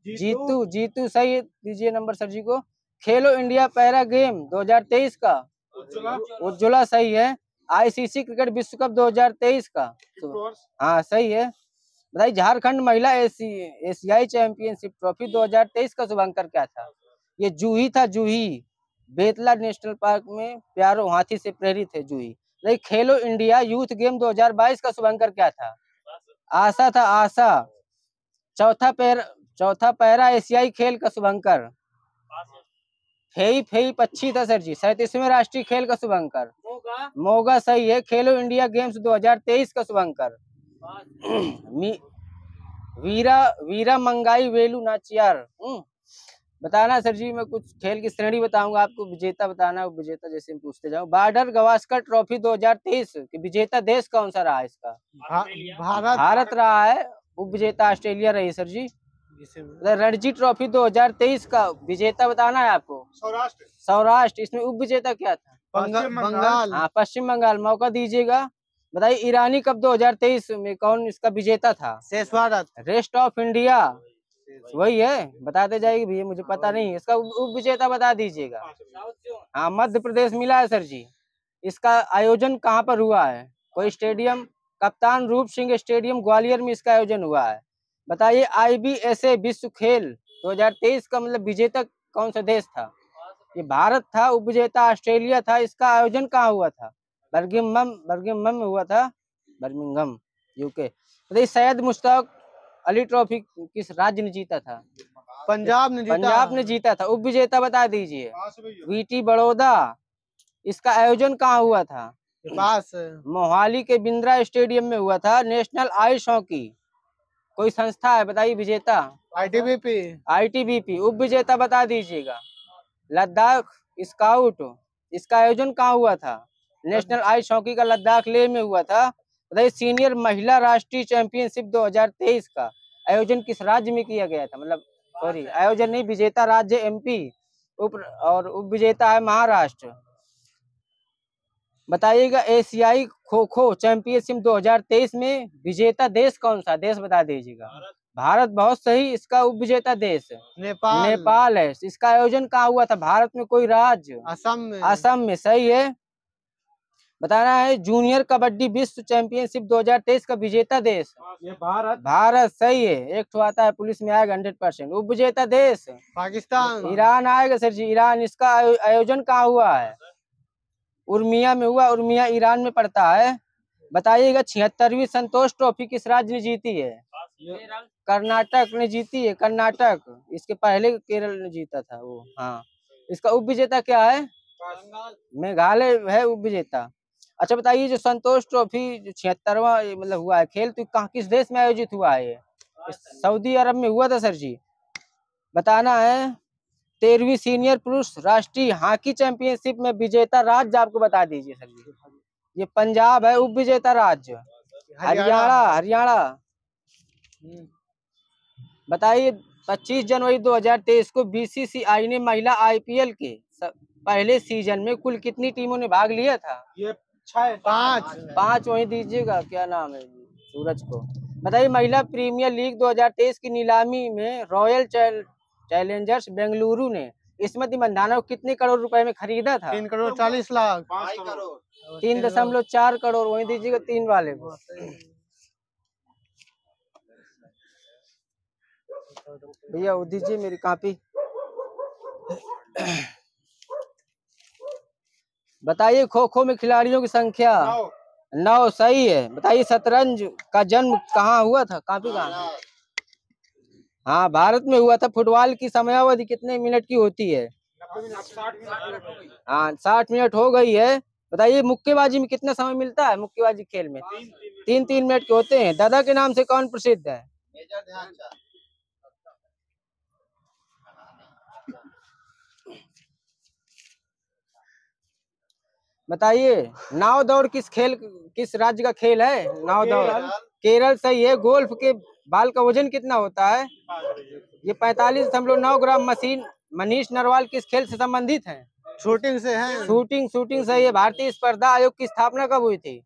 जीतू सही है। दीजिए नंबर सर जी को। खेलो इंडिया पैरा गेम 2023 का उज्ज्वला उज्ज्वला सही है। आईसीसी क्रिकेट विश्व कप 2023 का हाँ सही है। बताइए झारखंड महिला एशियाई चैंपियनशिप ट्रॉफी 2023 का शुभंकर क्या था? ये जूही था, जूही। बेतला नेशनल पार्क में प्यारो हाथी से प्रेरित है जूही। बताइए खेलो इंडिया यूथ गेम 2022 का शुभंकर क्या था? आशा था, आशा। चौथा पैरा एशियाई खेल का शुभंकर फेई फेई पक्षी था सर जी। 37वें राष्ट्रीय खेल का शुभंकर मोगा सही है। खेलो इंडिया गेम्स 2023 का शुभंकर वीरा मंगाई वेलु नाचियार। बताना सर जी, मैं कुछ खेल की श्रेणी बताऊंगा आपको, विजेता बताना, विजेता जैसे हम पूछते जाओ। बॉर्डर गवास्कर ट्रॉफी 2023 की विजेता देश कौन सा रहा इसका? भारत रहा है। उप विजेता ऑस्ट्रेलिया रही सर जी। रणजी ट्रॉफी 2023 का विजेता बताना है आपको? सौराष्ट्र। इसमें उप विजेता क्या था? बंगाल। हाँ पश्चिम बंगाल। मौका दीजिएगा। बताइए ईरानी कप 2023 में कौन इसका विजेता था? शेष भारत। रेस्ट ऑफ इंडिया वही है, बताते जाएगी भैया, मुझे पता नहीं है। इसका उप विजेता बता दीजिएगा। हाँ मध्य प्रदेश मिला है सर जी। इसका आयोजन कहाँ पर हुआ है? कोई स्टेडियम? कप्तान रूप सिंह स्टेडियम ग्वालियर में इसका आयोजन हुआ है। बताइए IBSA विश्व खेल 2023 का मतलब विजेता कौन सा देश था? ये भारत था। उप विजेता ऑस्ट्रेलिया था। इसका आयोजन कहाँ हुआ था? बर्मिंघम में हुआ था, बर्मिंघम UK। बताइए सैयद मुश्ताक अली ट्रॉफी किस राज्य ने जीता था? पंजाब ने जीता था। उप विजेता बता दीजिए। VT बड़ौदा। इसका आयोजन कहाँ हुआ था? पास मोहाली के बिंद्रा स्टेडियम में हुआ था। नेशनल आइस हॉकी कोई संस्था है, बताइए विजेता? ITBP। उप विजेता बता दीजिएगा। लद्दाख स्काउट। इसका आयोजन कहाँ हुआ था? नेशनल आइस हॉकी का लद्दाख लेह में हुआ था। बताइए सीनियर महिला राष्ट्रीय चैंपियनशिप 2023 का आयोजन किस राज्य में किया गया था? मतलब सॉरी, आयोजन नहीं, विजेता राज्य MP और उप विजेता है महाराष्ट्र। बताइएगा एशियाई खो खो चैंपियनशिप 2023 में विजेता देश कौन सा? देश बता दीजिएगा। भारत बहुत सही। इसका उप विजेता देश नेपाल है। इसका आयोजन कहाँ हुआ था? भारत में कोई राज्य? असम में सही है। बताना है जूनियर कबड्डी विश्व चैंपियनशिप 2023 का विजेता देश? ये भारत सही है। एक ठो आता है पुलिस में आएगा 100%। उप विजेता देश? पाकिस्तान। ईरान आएगा सर जी, ईरान। इसका आयोजन कहाँ हुआ है? उर्मिया में हुआ। उर्मिया ईरान में पड़ता है। बताइएगा 76वीं संतोष ट्रॉफी किस राज्य ने जीती है? कर्नाटक ने जीती है, कर्नाटक। इसके पहले केरल ने जीता था वो। हाँ इसका उप विजेता क्या है? मेघालय है उप विजेता। अच्छा बताइए जो संतोष ट्रॉफी जो 76वां मतलब हुआ है खेल, तो कहाँ किस देश में आयोजित हुआ है? ये सऊदी अरब में हुआ था सर जी। बताना है 13वीं सीनियर पुरुष राष्ट्रीय हॉकी चैंपियनशिप में विजेता राज्य आपको बता दीजिए सर जी। ये पंजाब है। उप विजेता राज्य? हरियाणा। बताइए 25 जनवरी 2023 को BCCI ने महिला IPL के पहले सीजन में कुल कितनी टीमों ने भाग लिया था? ये 5 वही दीजिएगा। क्या नाम है? सूरज को। बताइए महिला प्रीमियर लीग 2023 की नीलामी में रॉयल चैलेंजर्स बेंगलुरु ने स्मृति मंधाना को कितने करोड़ रुपए में खरीदा था? 3 करोड़ 40 लाख। 3.4 करोड़। वही दीजिएगा 3 वाले को। भैया वो दीजिए मेरी कॉपी। बताइए खो खो में खिलाड़ियों की संख्या? 9 सही है। बताइए शतरंज का जन्म कहाँ हुआ था? कॉपी कहाँ? हाँ भारत में हुआ था। फुटबॉल की समयावधि कितने मिनट की होती है? हाँ 60 मिनट हो गई है। बताइए मुक्केबाजी में कितना समय मिलता है? मुक्केबाजी खेल में 3 मिनट के होते हैं। दादा के नाम से कौन प्रसिद्ध है? बताइए नाव दौड़ किस राज्य का खेल है? नाव दौड़ केरल सही है। गोल्फ के बाल का वजन कितना होता है? ये 45.9 ग्राम। मनीष नरवाल किस खेल से संबंधित है? शूटिंग से है। शूटिंग सही है। भारतीय स्पर्धा आयोग की स्थापना कब हुई थी?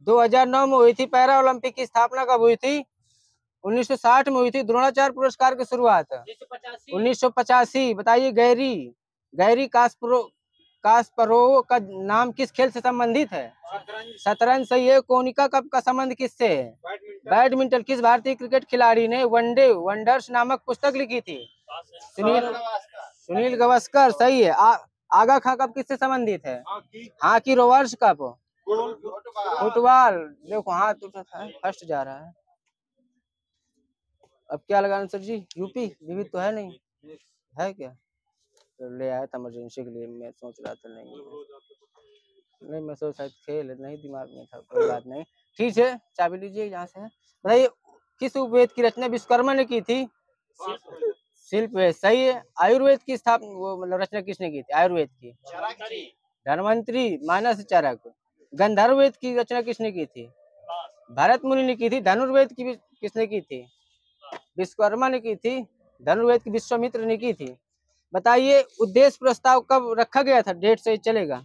2009 में हुई थी। पैरा ओलंपिक की स्थापना कब हुई थी? 1960 में हुई थी। द्रोणाचार्य पुरस्कार की शुरुआत 1985। बताइए गैरी कास्परोव का नाम किस खेल से संबंधित है? शतरंज सही है। कोनिका कप का संबंध किससे है? बैडमिंटन। किस भारतीय क्रिकेट खिलाड़ी ने वनडे वंडर्स नामक पुस्तक लिखी थी? सुनील गावस्कर सही है। आगा खां कप किससे संबंधित है? Hockey rovers cup. फुटबॉल। देखो हाथ उठा था, फर्स्ट जा रहा है। अब क्या लगाना सर जी? यूपी विविध तो है नहीं, है क्या? तो ले आया था इमरजेंसी के लिए, मैं सोच रहा था नहीं मैं सोच शायद खेल नहीं दिमाग में था, कोई बात नहीं। ठीक है, चाबी लीजिए यहाँ से। बताइए किस उपवेद की रचना विश्वकर्मा ने की थी? शिल्प वेद सही है। आयुर्वेद की स्थापना वो मतलब रचना किसने की थी? आयुर्वेद की धन्वंतरी मानस चरक। गंधर्व वेद की रचना किसने की थी? भरत मुनि ने की थी। धनुर्वेद की किसने की थी? विश्वकर्मा ने की थी। धनुर्वेद की विश्वामित्र ने की थी। बताइए उद्देश्य प्रस्ताव कब रखा गया था? डेट से चलेगा।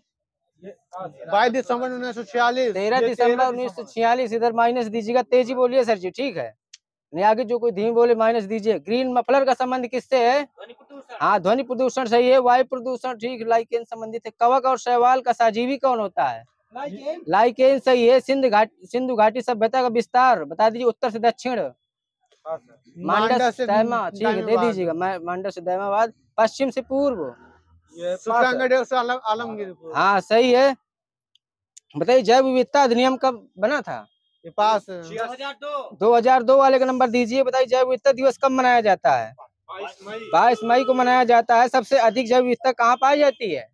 22 दिसंबर 1946। 13 दिसंबर 1946। इधर माइनस दीजिएगा, तेजी बोलिए सर जी, ठीक है? नहीं आगे जो कोई धीमी बोले माइनस दीजिए। ग्रीन मफलर का संबंध किससे है? हाँ ध्वनि प्रदूषण सही है। वायु प्रदूषण ठीक, लाइकेन संबंधित है। कवक और शैवाल का सहजीवी कौन होता है? लाइकेन सही है। सिंधु घाटी सभ्यता का विस्तार बता दीजिए, उत्तर से दक्षिण। मांडस से दैमा ठीक है, दे दीजिएगा। मांडस से दैमाबाद। पश्चिम से पूर्व। आलमगीर। हाँ सही है। बताइए जैव विविधता अधिनियम कब बना था? पास 2002 वाले का नंबर दीजिए। बताइए जैव विविधता दिवस कब मनाया जाता है? 22 मई को मनाया जाता है। सबसे अधिक जैव विविधता कहाँ पाई जाती है?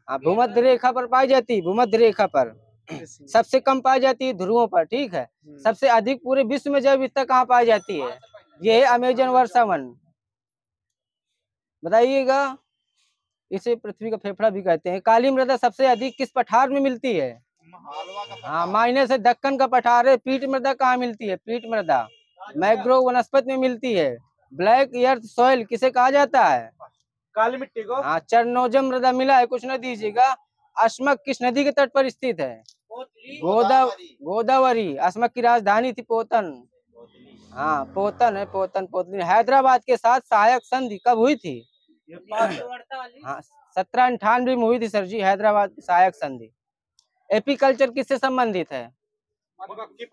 हाँ भूमध्य रेखा पर पाई जाती है, भूमध्य रेखा पर। सबसे कम पाई जाती है ध्रुवों पर, ठीक है? सबसे अधिक पूरे विश्व में जैव विविधता कहाँ पाई जाती है? ये है अमेजन वर्षावन। बताइएगा, इसे पृथ्वी का फेफड़ा भी कहते हैं। काली मृदा सबसे अधिक किस पठार में मिलती है? हाँ माइनस है, दक्कन का पठार है। पीट मृदा कहाँ मिलती है? पीट मृदा मैग्रोव वनस्पति में मिलती है। ब्लैक अर्थ सॉइल किसे कहा जाता है? काली मिट्टी को। हाँ चरनोजम मृदा मिला है, कुछ न दीजिएगा। अस्मक किस नदी के तट पर स्थित है? गोदावरी। अस्मक की राजधानी थी पोतन। हाँ पोतन है, पोतन। हैदराबाद के साथ सहायक संधि कब हुई थी? हाँ 1798 में हुई थी सर जी, हैदराबाद की सहायक संधि। एपीकल्चर किससे संबंधित है?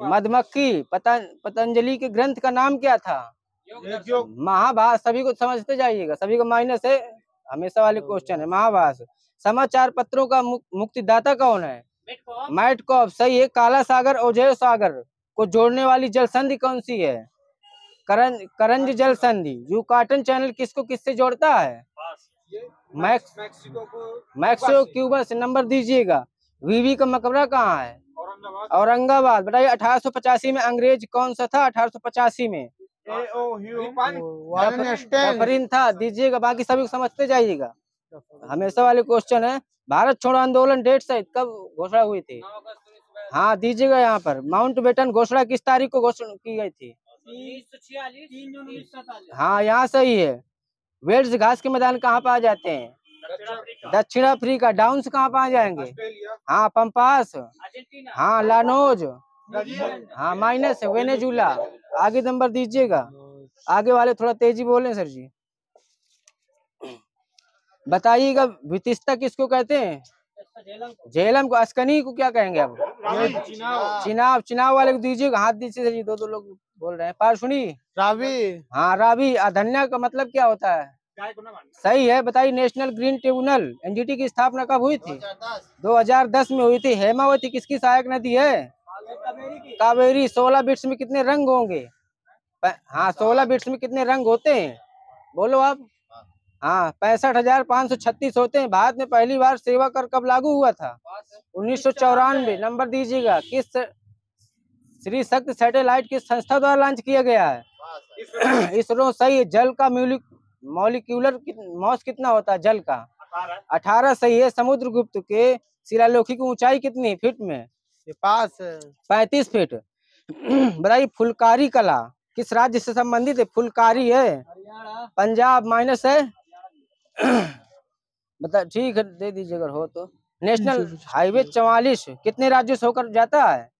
मधुमक्खी। पतंजलि के ग्रंथ का नाम क्या था? महाभारत। सभी को समझते जाइएगा, सभी को माइनस है, हमेशा वाले क्वेश्चन है। महाभारत। समाचार पत्रों का मुक्तिदाता कौन है? मैटकॉफ सही है। काला सागर और जय सागर को जोड़ने वाली जल संधि कौन सी है? करंज जल संधि। यूकाटन चैनल किसको किससे जोड़ता है? मैक्सिको क्यूबा से। नंबर दीजिएगा। वीवी का मकबरा कहाँ है? औरंगाबाद। बताइए 1885 में अंग्रेज कौन सा था? 1885 में डफरिन था। दीजिएगा, बाकी सभी को समझते जाइएगा, हमेशा वाले क्वेश्चन है। भारत छोड़ो आंदोलन डेट सहित कब घोषणा हुई थी? हाँ दीजिएगा यहाँ पर। माउंटबेटन घोषणा किस तारीख को घोषणा की गई थी? 1946। हाँ यहाँ सही है। वेल्स घास के मैदान कहाँ पाए जाते हैं? दक्षिण अफ्रीका। डाउन्स कहाँ पाए जाएंगे? हाँ पंपास। हाँ लानोज। हाँ माइनस है, वेनेजुला। आगे नंबर दीजिएगा। आगे वाले थोड़ा तेजी बोले सर जी। बताइएगा वितिस्ता किसको कहते हैं? झेलम को। अस्कनी को क्या कहेंगे? अब चिनाव वाले को दीजिएगा। हाथ दीजिए सर जी, दो लोग बोल रहे हैं। पार्शुनी। रावी। हाँ रावी। अधन्या का मतलब क्या होता है? सही है। बताइए नेशनल ग्रीन ट्रिब्यूनल एनजीटी की स्थापना कब हुई थी? 2010 में हुई थी। हेमावती किसकी सहायक नदी है? कावेरी। 16 बिट्स में कितने रंग होंगे? हाँ 16 बिट्स में कितने रंग होते हैं? बोलो आप। हाँ 65,536 होते हैं। भारत में पहली बार सेवा कर कब लागू हुआ था? 1994। नंबर दीजिएगा। किस श्री शक्ति सैटेलाइट किस संस्था द्वारा लॉन्च किया गया है? इसरो सही है। जल का मॉलिक्यूलर मास कितना होता है जल का? 18 सही है। समुद्रगुप्त के शिलालेखों की ऊंचाई कितनी फीट में? 35 फीट। बताइए फुलकारी कला किस राज्य से संबंधित है? फुलकारी है पंजाब। माइनस है। बता ठीक है, दे दीजिए अगर हो तो। नेशनल हाईवे 44 कितने राज्यों से होकर जाता है?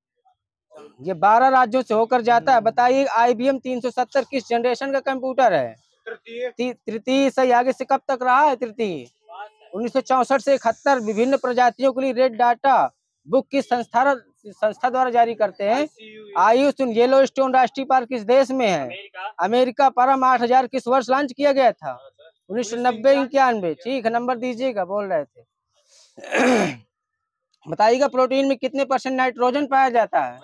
ये 12 राज्यों से होकर जाता है। बताइए IBM 370 किस जनरेशन का कंप्यूटर है? तृतीय सही। आगे से कब तक रहा है तृतीय? 1964 से 71 विभिन्न प्रजातियों के लिए रेड डाटा बुक की संस्था द्वारा जारी करते हैं। आयुष येलोस्टोन राष्ट्रीय पार्क किस देश में है? अमेरिका। परम 8000 किस वर्ष लॉन्च किया गया था? 1990-91। ठीक है, नंबर दीजिएगा, बोल रहे थे। बताइएगा प्रोटीन में कितने परसेंट नाइट्रोजन पाया जाता है?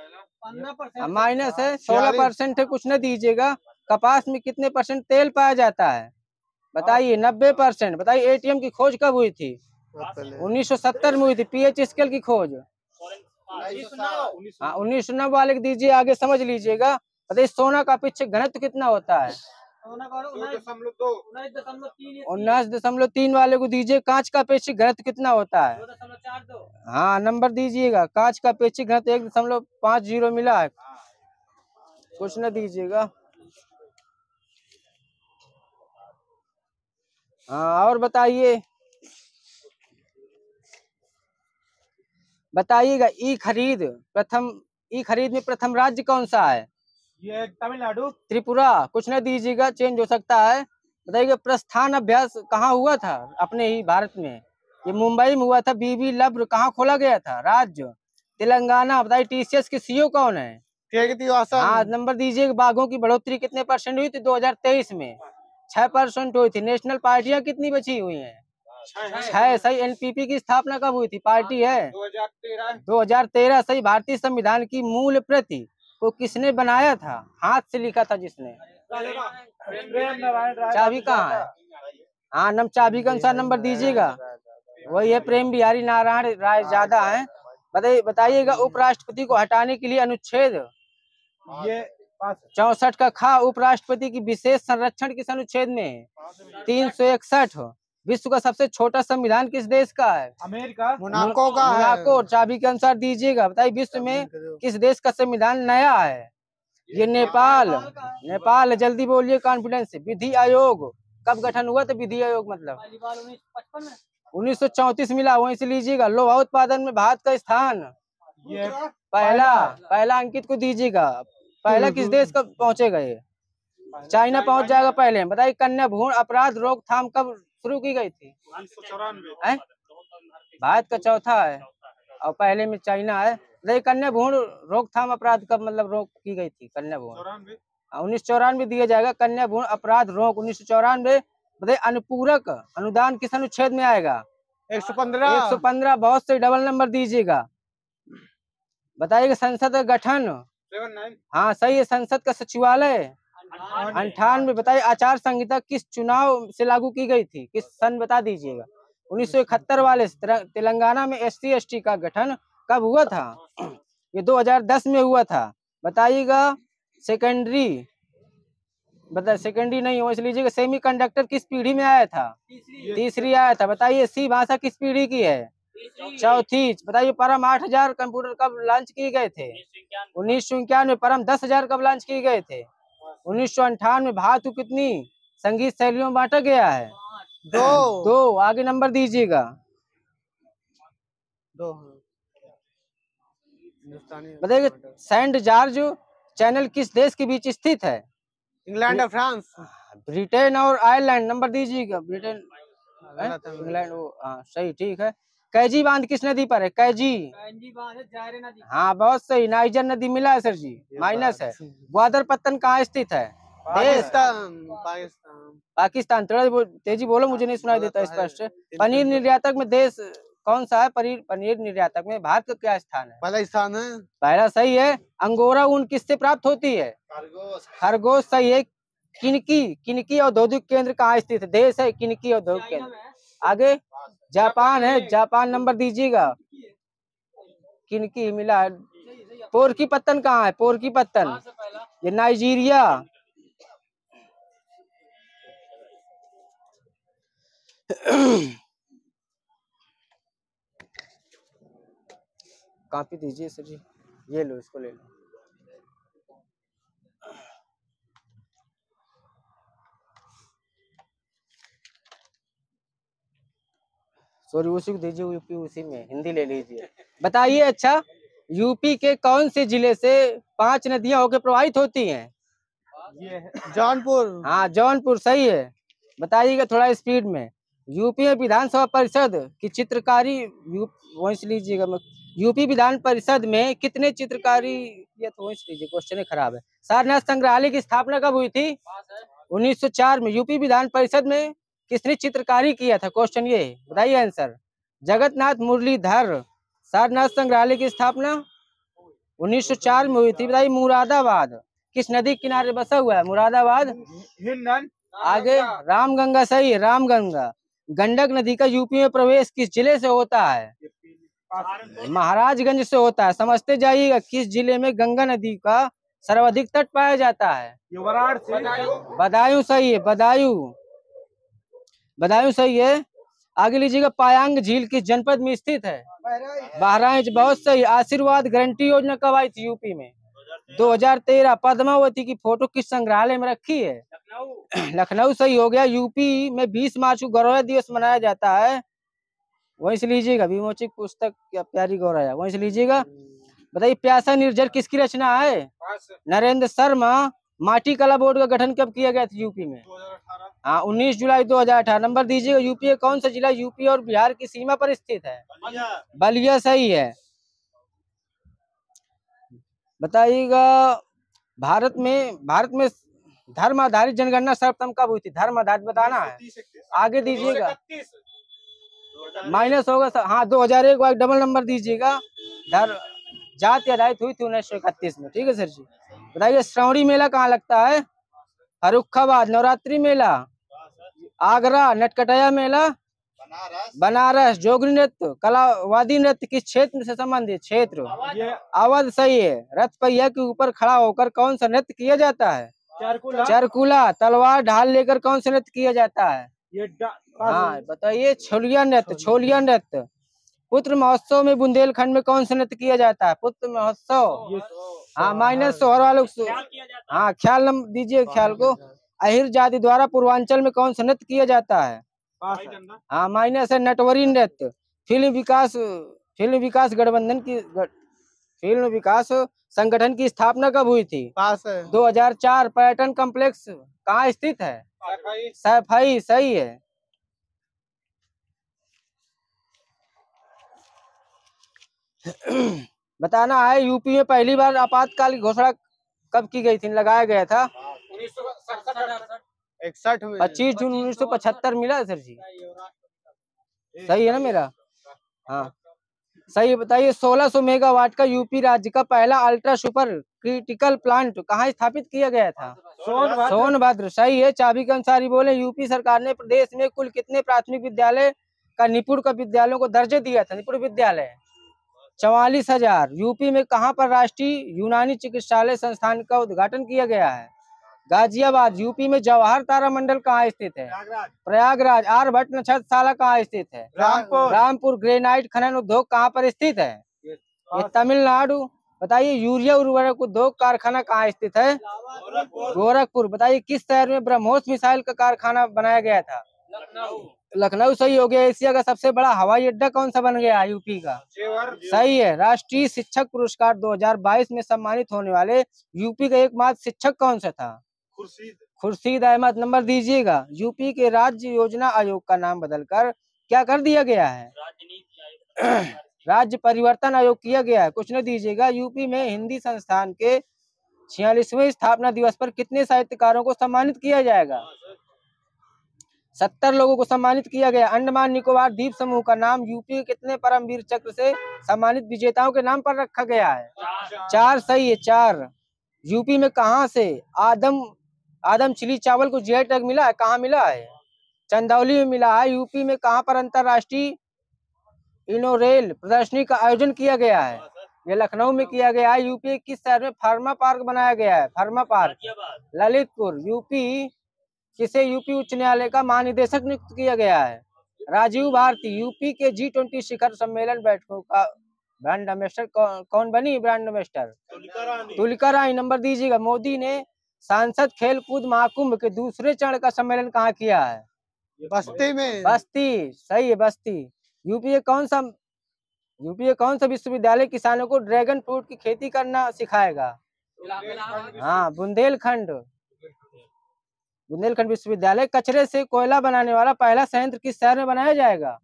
माइनस है, 16% है, कुछ न दीजिएगा। कपास में कितने परसेंट तेल पाया जाता है? बताइए। 90%। बताइए एटीएम की खोज कब हुई थी? 1970 में हुई थी। पीएच स्केल की खोज 1909 वाले को दीजिए, आगे समझ लीजिएगा। बताइए सोना का अपेक्षित घनत्व कितना होता है? 19.3 वाले को दीजिए। कांच का अपेक्षित घनत्व कितना होता है? 2.42। हाँ, नंबर दीजिएगा। कांच का अपेक्षित घनत्व 1.50 मिला है, कुछ न दीजिएगा। हाँ, और बताइए। बताइएगा ई खरीद में प्रथम राज्य कौन सा है? ये तमिलनाडु। त्रिपुरा। कुछ न दीजिएगा, चेंज हो सकता है। बताइए प्रस्थान अभ्यास कहाँ हुआ था अपने ही भारत में? ये मुंबई में हुआ था। बीबी लब्र कहाँ खोला गया था? राज्य तेलंगाना। बताइए टीसीएस के सीईओ कौन है? हाँ, नंबर दीजिएगा। बाघों की बढ़ोतरी कितने परसेंट हुई थी 2023 में? 6% हुई थी। नेशनल पार्टियां कितनी बची हुई हैं? 6 सही। एनपीपी की स्थापना कब हुई थी? पार्टी है 2013 सही। भारतीय संविधान की मूल प्रति को किसने बनाया था? हाथ से लिखा था जिसने? चाबी कहाँ है? हाँ, चाबी का अनुसार नंबर दीजिएगा। वही है, प्रेम बिहारी नारायण राय ज्यादा है। बताइएगा उपराष्ट्रपति को हटाने के लिए अनुच्छेद ये 64 का खा उपराष्ट्रपति की विशेष संरक्षण किस अनुच्छेद में है? 361। विश्व का सबसे छोटा संविधान किस देश का है? अमेरिका। मोनाको का है। मोनाको। चाबी के अनुसार दीजिएगा। बताइए विश्व में किस देश का संविधान नया है? ये नेपाल। जल्दी बोलिए कॉन्फिडेंस से। विधि आयोग कब गठन हुआ था? विधि आयोग मतलब 1934 मिला, वहीं से लीजिएगा। लोहा उत्पादन में भारत का स्थान ये पहला अंकित को दीजिएगा। पहला किस देश का पहुंचेगा? ये चाइना पहुंच जाएगा पहले। बताइए कन्या भ्रूण अपराध रोकथाम कब शुरू की गई थी? 1994। भारत का चौथा है और पहले में चाइना है। बताइए कन्या भ्रूण रोकथाम अपराध कब मतलब रोक की गई थी? कन्या भ्रूण 1994 दिया जाएगा। कन्या भ्रूण अपराध रोक 1994। बताइए अनुपूरक अनुदान किस अनुच्छेद में आएगा? 115। बहुत से डबल नंबर दीजिएगा। बताइएगा संसद का गठन 79। हाँ सही है। संसद का सचिवालय 98। बताइए आचार संहिता किस चुनाव से लागू की गई थी? किस सन बता दीजिएगा। 1971 वाले। तेलंगाना में SC ST का गठन कब हुआ था? ये 2010 में हुआ था। बताइएगा सेकेंडरी नहीं हो, इसलिए सेमी कंडक्टर किस पीढ़ी में आया था? तीसरी आया था। बताइए सी भाषा किस पीढ़ी की है? चौथी। बताइए परम 8000 कंप्यूटर कब लॉन्च किए गए थे? 1991। परम 10,000 कब लॉन्च किए गए थे? 1998। धातु कितनी संगीत शैलियों में बांटा गया है? 2। आगे नंबर दीजिएगा। बताइए सेंट जॉर्ज चैनल किस देश के बीच स्थित है? इंग्लैंड और फ्रांस। ब्रिटेन और आयरलैंड। नंबर दीजिएगा। Britain England. हाँ सही, ठीक है। कैजी बांध किस नदी पर है? कैजी नदी। हाँ बहुत सही। नाइजर नदी मिला है सर जी, माइनस है। ग्वादर पत्तन कहाँ स्थित है? पाकिस्तान। थोड़ा तेजी बोलो, मुझे नहीं सुनाई देता स्पष्ट। पनीर निर्यातक में देश कौन सा है? पनीर निर्यातक में भारत का क्या स्थान है? पहला स्थान है। पहला सही है। अंगोरा ऊन किससे प्राप्त होती है? खरगोश सही है। किनकी औद्योगिक केंद्र कहाँ स्थित है? देश है किनकी औद्योगिक केंद्र। आगे जापान है। जापान। नंबर दीजिएगा। किनकी मिला है। पोरकी पत्तन कहाँ है? पोरकी पत्तन ये नाइजीरिया। कॉपी दीजिए सर जी, ये लो, इसको ले लो। सॉरी उसी को दीजिए। यूपी उसी में हिंदी ले लीजिए। बताइए अच्छा यूपी के कौन से जिले से 5 नदियां होकर प्रवाहित होती हैं? ये है जौनपुर। हाँ जौनपुर सही है। बताइएगा थोड़ा स्पीड में। यूपी में विधानसभा परिषद की चित्रकारी वहीं से लीजिएगा। यूपी विधान परिषद में कितने चित्रकारी, ये तो वहीं से लीजिए, क्वेश्चन ही खराब है। सारनाथ संग्रहालय की स्थापना कब हुई थी? 1904 में। यूपी विधान परिषद में किसने चित्रकारी किया था? क्वेश्चन ये है, बताइए आंसर। जगन्नाथ मुरलीधर। सारनाथ संग्रहालय की स्थापना 1904 में हुई थी। बताइए मुरादाबाद किस नदी के किनारे बसा हुआ है? मुरादाबाद हिंडन। आगे रामगंगा सही है, रामगंगा। गंडक नदी का यूपी में प्रवेश किस जिले से होता है? महाराजगंज से होता है। समझते जाइएगा किस जिले में गंगा नदी का सर्वाधिक तट पाया जाता है? ये वाराणसी। बदायूं सही है, बदायूं, बदायूं सही है। आगे लीजिएगा पायांग झील किस जनपद में स्थित है? बहराइच, बहुत सही। आशीर्वाद गारंटी योजना कब आई थी यूपी में? 2013। पद्मावती की फोटो किस संग्रहालय में रखी है? लखनऊ सही हो गया। यूपी में 20 मार्च को गौरव दिवस मनाया जाता है, वहीं से लीजिएगा। विमोचक पुस्तक क्या प्यारी गौरव, वहीं से लीजिएगा। बताइए प्यासा निर्जर किसकी रचना है? नरेंद्र शर्मा। माटी कला बोर्ड का गठन कब किया गया था यूपी में? हाँ 19 जुलाई 2018। नंबर दीजिएगा। यूपी का कौन सा जिला यूपी और बिहार की सीमा पर स्थित है? बलिया सही है। बताइएगा भारत में धर्म आधारित जनगणना सर्वप्रथम कब हुई थी? धर्म आधारित बताना है। आगे दीजिएगा, माइनस होगा। हाँ 2001। डबल नंबर दीजिएगा। जाति आधारित हुई थी 1931 में। ठीक है सर जी। बताइए श्रावणी मेला कहाँ लगता है? फर्रुखाबाद। नवरात्रि मेला आगरा। नटकटया मेला बनारस। जोगनी नृत्य कलावादी नृत्य किस क्षेत्र से संबंधित? क्षेत्र अवध सही है। रथ पहिया के ऊपर खड़ा होकर कौन सा नृत्य किया जाता है? चरकुला। तलवार ढाल लेकर कौन सा नृत्य किया जाता है? हाँ बताइए छोलिया नृत्य, छोलिया नृत्य। पुत्र महोत्सव में बुंदेलखंड में कौन सा नृत्य किया जाता है? पुत्र महोत्सव। हाँ माइनस शोहर वालों। हाँ ख्याल नंबर दीजिए ख्याल को। अहिर जाति द्वारा पूर्वांचल में कौन सा नृत्य किया जाता है? हाँ माइनस है नटवरी नृत्य। फिल्म विकास गठबंधन की फिल्म विकास संगठन की स्थापना कब हुई थी? 2004। पर्यटन कॉम्प्लेक्स कहाँ स्थित है? सैफई सही है। बताना है यूपी में पहली बार आपातकाल की घोषणा कब की गई थी, लगाया गया था? 61 में। 25 जून 1975 मिला सर जी। सही है ना मेरा? हाँ सही। बताइए 1600 मेगावाट का यूपी राज्य का पहला अल्ट्रा सुपर क्रिटिकल प्लांट कहाँ स्थापित किया गया था? सोनभद्र सही है। चाबी के अनुसार ही बोले। यूपी सरकार ने प्रदेश में कुल कितने प्राथमिक विद्यालय का निपुण का विद्यालयों को दर्जे दिया था? निपुण विद्यालय 44,000। यूपी में कहाँ पर राष्ट्रीय यूनानी चिकित्सालय संस्थान का उद्घाटन किया गया है? गाजियाबाद। यूपी में जवाहर तारा मंडल कहाँ स्थित है? प्रयागराज। आर्यभट्ट नक्षत्रशाला कहाँ स्थित है? रामपुर। ग्रेनाइट खनन उद्योग कहाँ पर स्थित है? ये तमिलनाडु। बताइए यूरिया उर्वरक उद्योग कारखाना कहाँ स्थित है? गोरखपुर। बताइए किस शहर में ब्रह्मोस मिसाइल का कारखाना बनाया गया था? लखनऊ सही हो गया। एशिया का सबसे बड़ा हवाई अड्डा कौन सा बन गया यूपी का? सही है। राष्ट्रीय शिक्षक पुरस्कार 2022 में सम्मानित होने वाले यूपी का एकमात्र शिक्षक कौन सा था? खुर्शीद अहमद। नंबर दीजिएगा। यूपी के राज्य योजना आयोग का नाम बदलकर क्या कर दिया गया है? राज्य परिवर्तन आयोग किया गया है। कुछ न दीजिएगा। यूपी में हिंदी संस्थान के 46वें स्थापना दिवस पर कितने साहित्यकारों को सम्मानित किया जाएगा? 70 लोगों को सम्मानित किया गया। अंडमान निकोबार द्वीप समूह का नाम यूपी के कितने परमवीर चक्र से सम्मानित विजेताओं के नाम पर रखा गया है? 4 सही है, 4। यूपी में कहां से आदम चिली चावल को जीआई टैग मिला है? कहाँ मिला है? चंदौली में मिला है। यूपी में कहां पर अंतरराष्ट्रीय इनोरेल प्रदर्शनी का आयोजन किया गया है? ये लखनऊ में किया गया है। यूपी किस शहर में फार्मा पार्क बनाया गया है? Pharma park Lalitpur. किसे यूपी उच्च न्यायालय का महानिदेशक नियुक्त किया गया है? राजीव भारती। यूपी के G20 शिखर सम्मेलन बैठकों का ब्रांड एम्बेसडर कौन बनी? ब्रांड एम्बेसडर तुलिका रानी। नंबर दीजिएगा। मोदी ने सांसद खेल कूद महाकुंभ के दूसरे चरण का सम्मेलन कहाँ किया है? बस्ती में। बस्ती सही है, बस्ती। यूपी के कौन सा विश्वविद्यालय किसानों को ड्रैगन फ्रूट की खेती करना सिखाएगा? हाँ बुंदेलखंड। बुंदेलखंड विश्वविद्यालय। कचरे से कोयला बनाने वाला पहला संयंत्र किस शहर में बनाया जाएगा?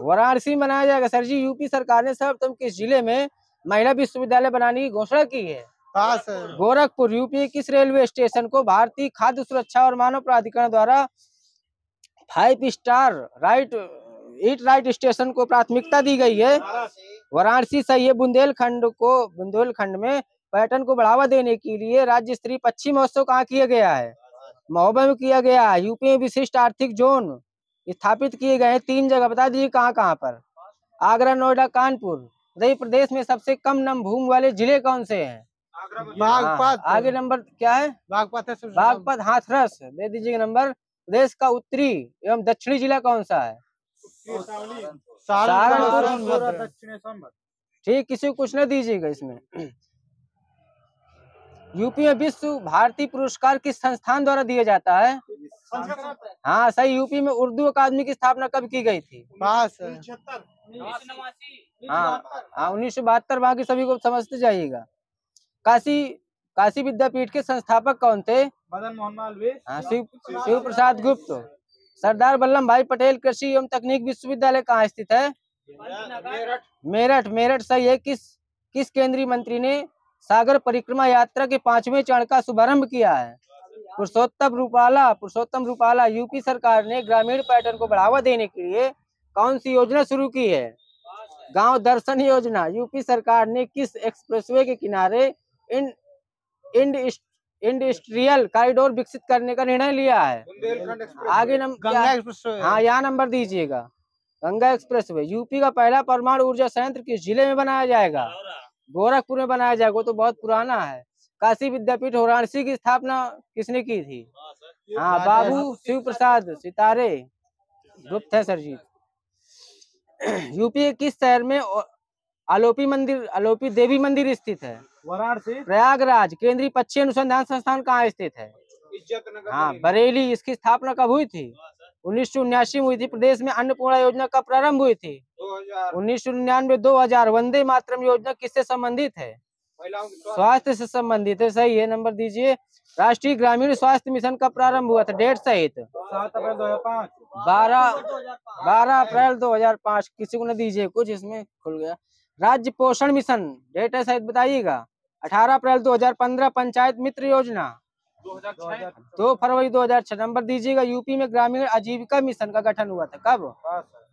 वाराणसी में बनाया जाएगा। सर जी, यूपी सरकार ने सर्वप्रथम किस जिले में महिला विश्वविद्यालय बनाने की घोषणा की है? गोरखपुर। यूपी किस रेलवे स्टेशन को भारतीय खाद्य सुरक्षा और मानव प्राधिकरण द्वारा 5 स्टार राइट स्टेशन को प्राथमिकता दी गई है? वाराणसी सही है। बुंदेलखंड में पर्यटन को बढ़ावा देने के लिए राज्य स्तरीय पक्षी महोत्सव कहाँ किया गया है? महोबा में किया गया है। यूपी में विशिष्ट आर्थिक जोन स्थापित किए गए हैं 3 जगह, बता दीजिए कहाँ कहाँ पर? आगरा, नोएडा, कानपुर। मध्य प्रदेश में सबसे कम नम भूमि वाले जिले कौन से हैं? बागपत। आगे नंबर क्या है? बागपत, हाथरस। दे दीजिए नंबर। प्रदेश का उत्तरी एवं दक्षिणी जिला कौन सा है? सहारनपुर। ठीक, किसी को कुछ न दीजिएगा इसमें। यूपी में विश्व भारती पुरस्कार किस संस्थान द्वारा दिया जाता है? हाँ सही। यूपी में उर्दू अकादमी की स्थापना कब की गई थी? हाँ, 1972। बाकी सभी को समझते जाइएगा। काशी विद्यापीठ के संस्थापक कौन थे? मदन मोहन मालवीय। हाँ, शिव प्रसाद गुप्त। सरदार वल्लभ भाई पटेल कृषि एवं तकनीक विश्वविद्यालय कहाँ स्थित है? मेरठ सही है। किस केंद्रीय मंत्री ने सागर परिक्रमा यात्रा के 5वें चरण का शुभारंभ किया है? पुरुषोत्तम रूपाला। यूपी सरकार ने ग्रामीण पर्यटन को बढ़ावा देने के लिए कौन सी योजना शुरू की है? गांव दर्शन योजना। यूपी सरकार ने किस एक्सप्रेसवे के किनारे इंडस्ट्रियल कॉरिडोर विकसित करने का निर्णय लिया है? आगे गंगा एक्सप्रेसवे। हाँ, यहाँ नंबर दीजिएगा। गंगा एक्सप्रेसवे। यूपी का पहला परमाणु ऊर्जा संयंत्र किस जिले में बनाया जाएगा? गोरखपुर में बनाया जाएगा। वो तो बहुत पुराना है। काशी विद्यापीठ वाराणसी की स्थापना किसने की थी? हाँ, बाबू शिव प्रसाद सितारे गुप्त है सर जी। यूपी के किस शहर में आलोपी देवी मंदिर स्थित है? वाराणसी। प्रयागराज। केंद्रीय पक्षी अनुसंधान संस्थान कहाँ स्थित है? हाँ, बरेली। इसकी स्थापना कब हुई थी? 1979 में हुई थी। प्रदेश में अन्नपूर्णा योजना कब प्रारंभ हुई थी? 1999-2000। वंदे मातरम योजना किससे संबंधित है? स्वास्थ्य से संबंधित है। सही है, नंबर दीजिए। राष्ट्रीय ग्रामीण स्वास्थ्य मिशन कब प्रारंभ हुआ था? डेट सहित। 7 अप्रैल 2005। 12 अप्रैल 2005। किसी को न दीजिए कुछ, इसमें खुल गया। राज्य पोषण मिशन डेट है सहित बताइएगा। 18 अप्रैल 2015। पंचायत मित्र योजना 2 फरवरी 2006। नंबर दीजिएगा। यूपी में ग्रामीण आजीविका मिशन का गठन हुआ था कब?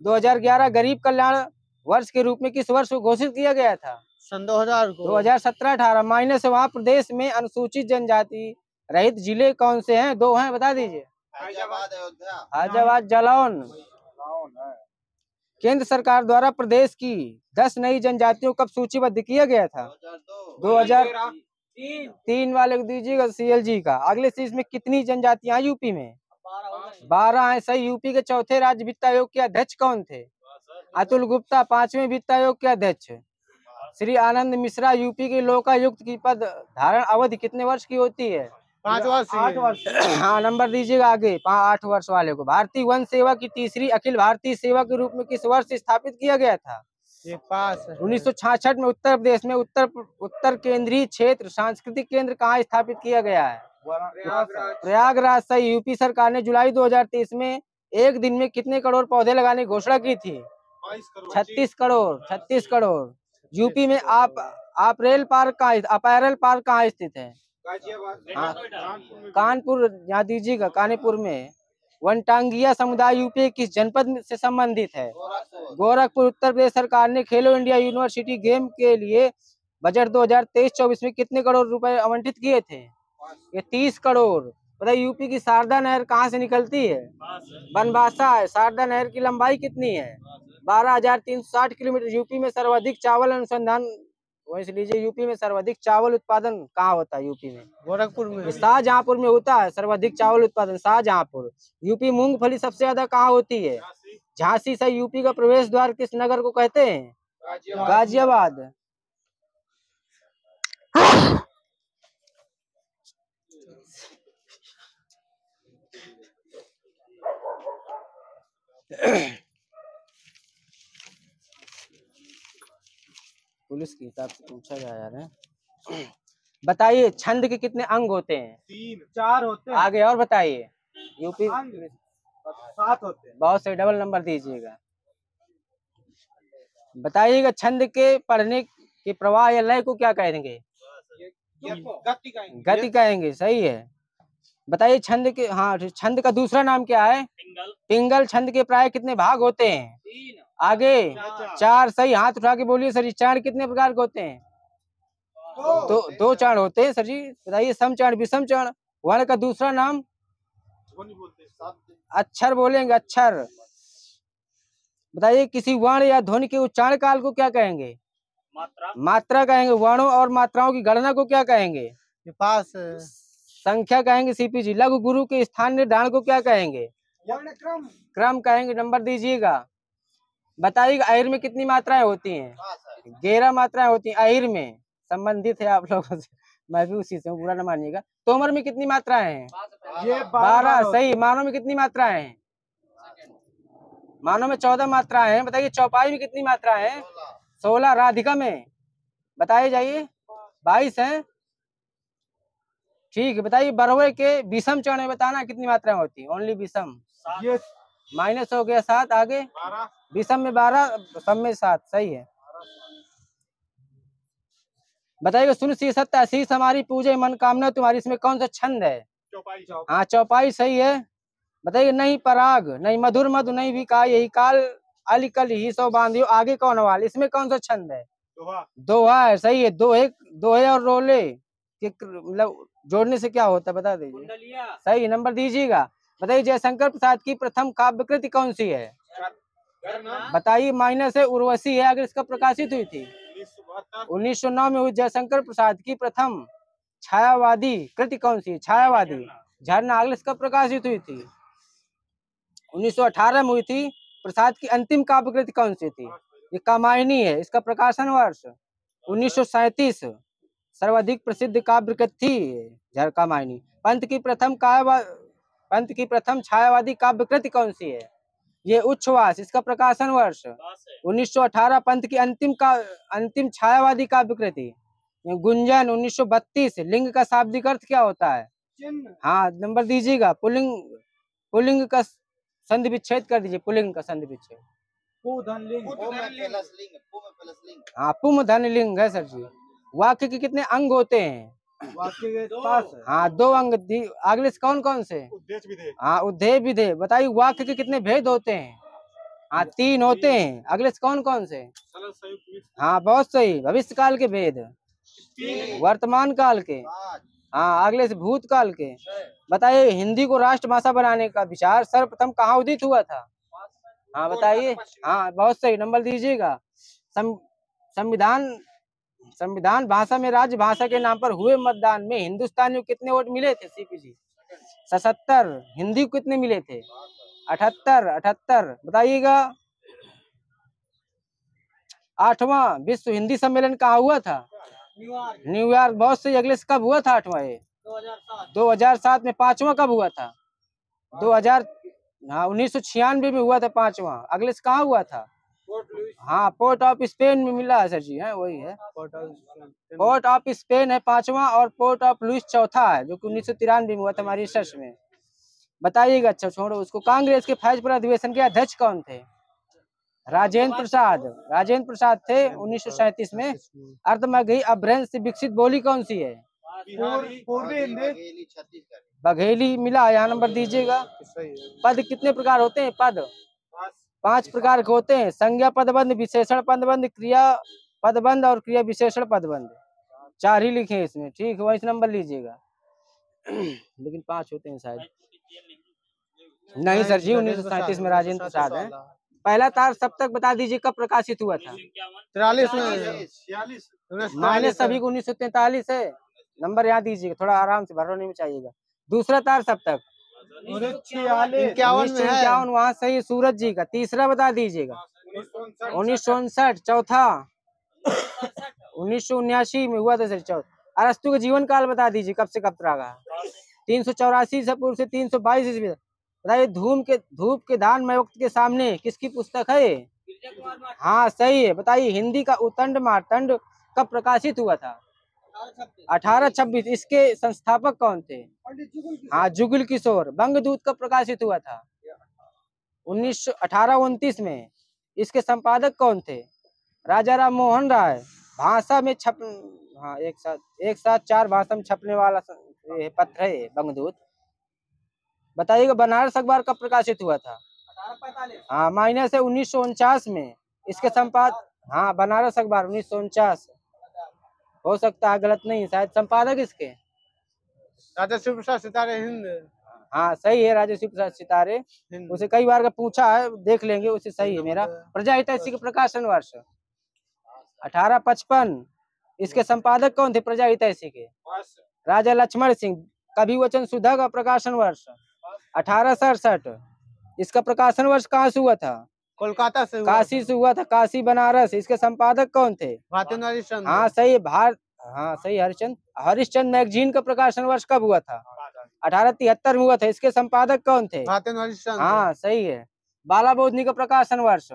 2011। गरीब कल्याण वर्ष के रूप में किस वर्ष को घोषित किया गया था? सन 2000 को। 2017-18। माइनस है। वहाँ प्रदेश में अनुसूचित जनजाति रहित जिले कौन से हैं? 2 हैं, बता दीजिए। फैजाबाद, जालौन। केंद्र सरकार द्वारा प्रदेश की 10 नई जनजातियों कब सूचीबद्ध किया गया था? 2003 वाले को दीजिएगा CLG का। अगले चीज में कितनी जनजातियां यूपी में? 12 है सही। यूपी के चौथे राज्य वित्त आयोग के अध्यक्ष कौन थे? अतुल गुप्ता। 5वें वित्त आयोग के अध्यक्ष श्री आनंद मिश्रा। यूपी के लोकायुक्त की पद धारण अवधि कितने वर्ष की होती है? 5 वर्ष। 8 वर्ष। हाँ, नंबर दीजिएगा आगे। 8 वर्ष वाले को। भारतीय वन सेवा की तीसरी अखिल भारतीय सेवा के रूप में किस वर्ष स्थापित किया गया था? 1966 में। उत्तर प्रदेश में उत्तर केंद्रीय क्षेत्र सांस्कृतिक केंद्र कहाँ स्थापित किया गया है? प्रयागराज सही। यूपी सरकार ने जुलाई 2023 में एक दिन में कितने करोड़ पौधे लगाने की घोषणा की थी? 36 करोड़। यूपी में अपैरल पार्क कहाँ स्थित है? कानपुर। यहाँ दीजिएगा कानपुर में। वनटांगिया समुदाय यूपी किस जनपद से संबंधित है? गोरखपुर। उत्तर प्रदेश सरकार ने खेलो इंडिया यूनिवर्सिटी गेम के लिए बजट 2023-24 में कितने करोड़ रुपए आवंटित किए थे? ये 30 करोड़। बताइए यूपी की शारदा नहर कहाँ से निकलती है? बनबासा है। शारदा नहर की लंबाई कितनी है? 12,360 किलोमीटर। यूपी में सर्वाधिक चावल अनुसंधान वैसे लीजिए। यूपी में सर्वाधिक चावल उत्पादन कहाँ होता है? यूपी में गोरखपुर में। शाहजहांपुर में होता है सर्वाधिक चावल उत्पादन, शाहजहांपुर। यूपी मूंगफली सबसे ज्यादा कहाँ होती है? झांसी से। यूपी का प्रवेश द्वार किस नगर को कहते हैं? गाजियाबाद। पुलिस के हिसाब से पूछा जा रहा है। बताइए छंद के कितने अंग होते हैं? 3 4 होते हैं। आगे और बताइए। यूपी अंग 7 होते हैं। बहुत से डबल नंबर दीजिएगा। बताइएगा छंद के पढ़ने के प्रवाह या लय को क्या कहेंगे? गति कहेंगे। गति कहेंगे, सही है। बताइए छंद के, हाँ, छंद का दूसरा नाम क्या है? पिंगल। छंद के प्राय कितने भाग होते हैं? 3 आगे 4, सही। हाथ उठा के बोलिए सर जी। चाण कितने प्रकार के होते हैं? दो चाण होते हैं सर जी। बताइए सम चाण, विषम चाण। वर्ण का दूसरा नाम? अक्षर बोलेंगे, अक्षर। बताइए किसी वर्ण या ध्वनि के उच्चारण काल को क्या कहेंगे? मात्रा कहेंगे। वर्णों और मात्राओं की गणना को क्या कहेंगे? पास संख्या कहेंगे सीपी जी। लघु गुरु के स्थान निर्धारण को क्या कहेंगे? क्रम कहेंगे। नंबर दीजिएगा। बताइएगा अहिर में कितनी मात्राएं होती हैं? 11 मात्राएं होती हैं अहिर में। संबंधित है आप लोगों से, मैं भी उसी से हूँ, बुरा न मानिएगा। तोमर में कितनी मात्राएं हैं? ये 12, सही। मानव में कितनी मात्राएं हैं? मानव में 14 मात्राएं हैं। बताइए चौपाई में कितनी मात्राएं हैं? 16। राधिका में बताइए जाइए 22 हैं। ठीक है। बताइए बरवे के विषम चरण में बताना कितनी मात्राएं होती है? ओनली विषम। ये माइनस हो गया 7। आगे 12 विषम में 12, सम में 7, सही है। बताइएगा सुन सी सत्य शीस हमारी पूजे मन कामना तुम्हारी, इसमें कौन सा छंद है? चौपाई। हाँ चौपाई, सही है। बताइए नहीं पराग, नहीं मधुर मधु, नहीं विका, यही काल अलिकल ही सो बांधियो, आगे कौन वाल, इसमें कौन सा छंद है? दोहा है, सही है। दोहे और रोले के मतलब जोड़ने से क्या होता है बता दीजिए। सही, नंबर दीजिएगा। बताइए जयशंकर प्रसाद की प्रथम काव्य कृति कौन सी है? बताइए माइनस है, उर्वशी है। अगर इसका प्रकाशित हुई थी 1909 में हुई। जयशंकर प्रसाद की प्रथम छायावादी कृति कौन सी है? छायावादी, झरना। अगले इसका प्रकाशित हुई थी 1918 में हुई थी। प्रसाद की अंतिम काव्य कृति कौन सी थी? ये कामायनी है। इसका प्रकाशन वर्ष 1937। सर्वाधिक प्रसिद्ध काव्य कृति थी कामायनी। पंत की प्रथम छायावादी काव्य कृति कौन सी है? ये उच्छ्वास। इसका प्रकाशन वर्ष 1918। पंत की अंतिम छायावादी काव्य कृति गुंजन 1932। लिंग का शाब्दिक अर्थ क्या होता है? हाँ, नंबर दीजिएगा। पुल्लिंग का संधि विच्छेद कर दीजिए। पुल्लिंग का संधि विच्छेद। हाँ, पुम धन लिंग है सर जी। वाक्य के कितने अंग होते हैं? वाक्य के पास है। हाँ, 2 अंग। अगले से कौन कौन से? हाँ, उद्धेय विधेय। बताइए वाक्य के कितने भेद होते हैं? हाँ, 3 होते हैं। अगले से कौन कौन से? हाँ, बहुत सही। भविष्य काल के भेद, वर्तमान काल के, हाँ, अगले से भूतकाल के। बताइए हिंदी को राष्ट्रभाषा बनाने का विचार सर्वप्रथम कहाँ उदित हुआ था? हाँ बताइए। हाँ, बहुत सही, नंबर दीजिएगा। संविधान भाषा में राज्य भाषा के नाम पर हुए मतदान में हिंदुस्तानियों को कितने वोट मिले थे सीपी जी? 77। हिंदी को कितने मिले थे? 78। बताइएगा 8वां विश्व हिंदी सम्मेलन कहाँ हुआ था? न्यूयॉर्क। बहुत सही। अगले से कब हुआ था 8वां? 2007 में। 5वां कब हुआ था? 1996 में हुआ था 5वां। अगले से कहाँ हुआ था? हाँ, पोर्ट ऑफ स्पेन में मिला है सर जी। है वही है, पोर्ट ऑफ स्पेन है 5वां, और पोर्ट ऑफ लुइस चौथा है, जो कि 1993 में हुआ था हमारी रिसर्च में। बताइएगा। अच्छा छोड़ो उसको। कांग्रेस के फैजपुर अधिवेशन के अध्यक्ष कौन थे? राजेंद्र प्रसाद थे 1937 में। अर्धमगही अपभ्रंश से विकसित बोली कौन सी है? पूर्वी हिंदी। बघेली मिला। यहाँ नंबर दीजिएगा। पद कितने प्रकार होते हैं? पद 5 प्रकार के होते हैं। संज्ञा पदबंध, विशेषण पदबंध, क्रिया पदबंध और क्रिया विशेषण पदबंध। 4 ही लिखे इसमें। ठीक है, वही नंबर लीजिएगा। लेकिन 5 होते हैं शायद। नहीं सर जी, 1937 में राजेंद्र प्रसाद है। पहला तार सप्तक बता दीजिए कब प्रकाशित हुआ था? 43 में। माइनस सभी को 1943 है। नंबर याद दीजिएगा, थोड़ा आराम से, भरोने में चाहिएगा। दूसरा तार सप्तक 1951 वहाँ सही सूरज जी का। तीसरा बता दीजिएगा 1959। चौथा 1979 में हुआ था सर। चौथा अरस्तु का जीवन काल बता दीजिए कब से कब तक रहा? 384 से पूर्व से 322 ईस्वी। बताइए धूप के दान में वक्त के सामने किसकी पुस्तक है? हाँ सही है। बताइए हिंदी का उतंड मार्तंड कब प्रकाशित हुआ था? 1826। इसके संस्थापक कौन थे? हाँ, जुगल किशोर। बंगदूत कब प्रकाशित हुआ था? 1829 में। इसके संपादक कौन थे? राजा राम मोहन राय। भाषा में हाँ, एक साथ 4 भाषा में छपने वाला ये पत्र है बंगदूत। बताइएगा बनारस अखबार कब प्रकाशित हुआ था? 1845। हाँ, माइनस है 1949 में। इसके हाँ, बनारस अखबार 1949। हो सकता है, गलत नहीं, शायद। संपादक इसके राजा शिव प्रसाद सितारे हिंद। हाँ, सही है, राजा शिव प्रसाद सितारे। उसे कई बार का पूछा है, देख लेंगे, उसे सही है मेरा। प्रजा हितैषी के प्रकाशन वर्ष 1855। इसके संपादक कौन थे प्रजा हितैषी के? राजा लक्ष्मण सिंह। कवि वचन सुधा का प्रकाशन वर्ष 1867। इसका प्रकाशन वर्ष कहाँ से हुआ था? कोलकाता से हुआ। काशी से हुआ था, काशी बनारस। इसके संपादक कौन थे? भारतेंदु हरिश्चंद्र। हाँ, सही है, हाँ, सही, हरिश्चंद्र मैगजीन का प्रकाशन वर्ष कब हुआ था? 1873 में हुआ था। इसके संपादक कौन थे? भारतेंदु हरिश्चंद्र। हाँ, सही है। बाला बोधनी का प्रकाशन वर्ष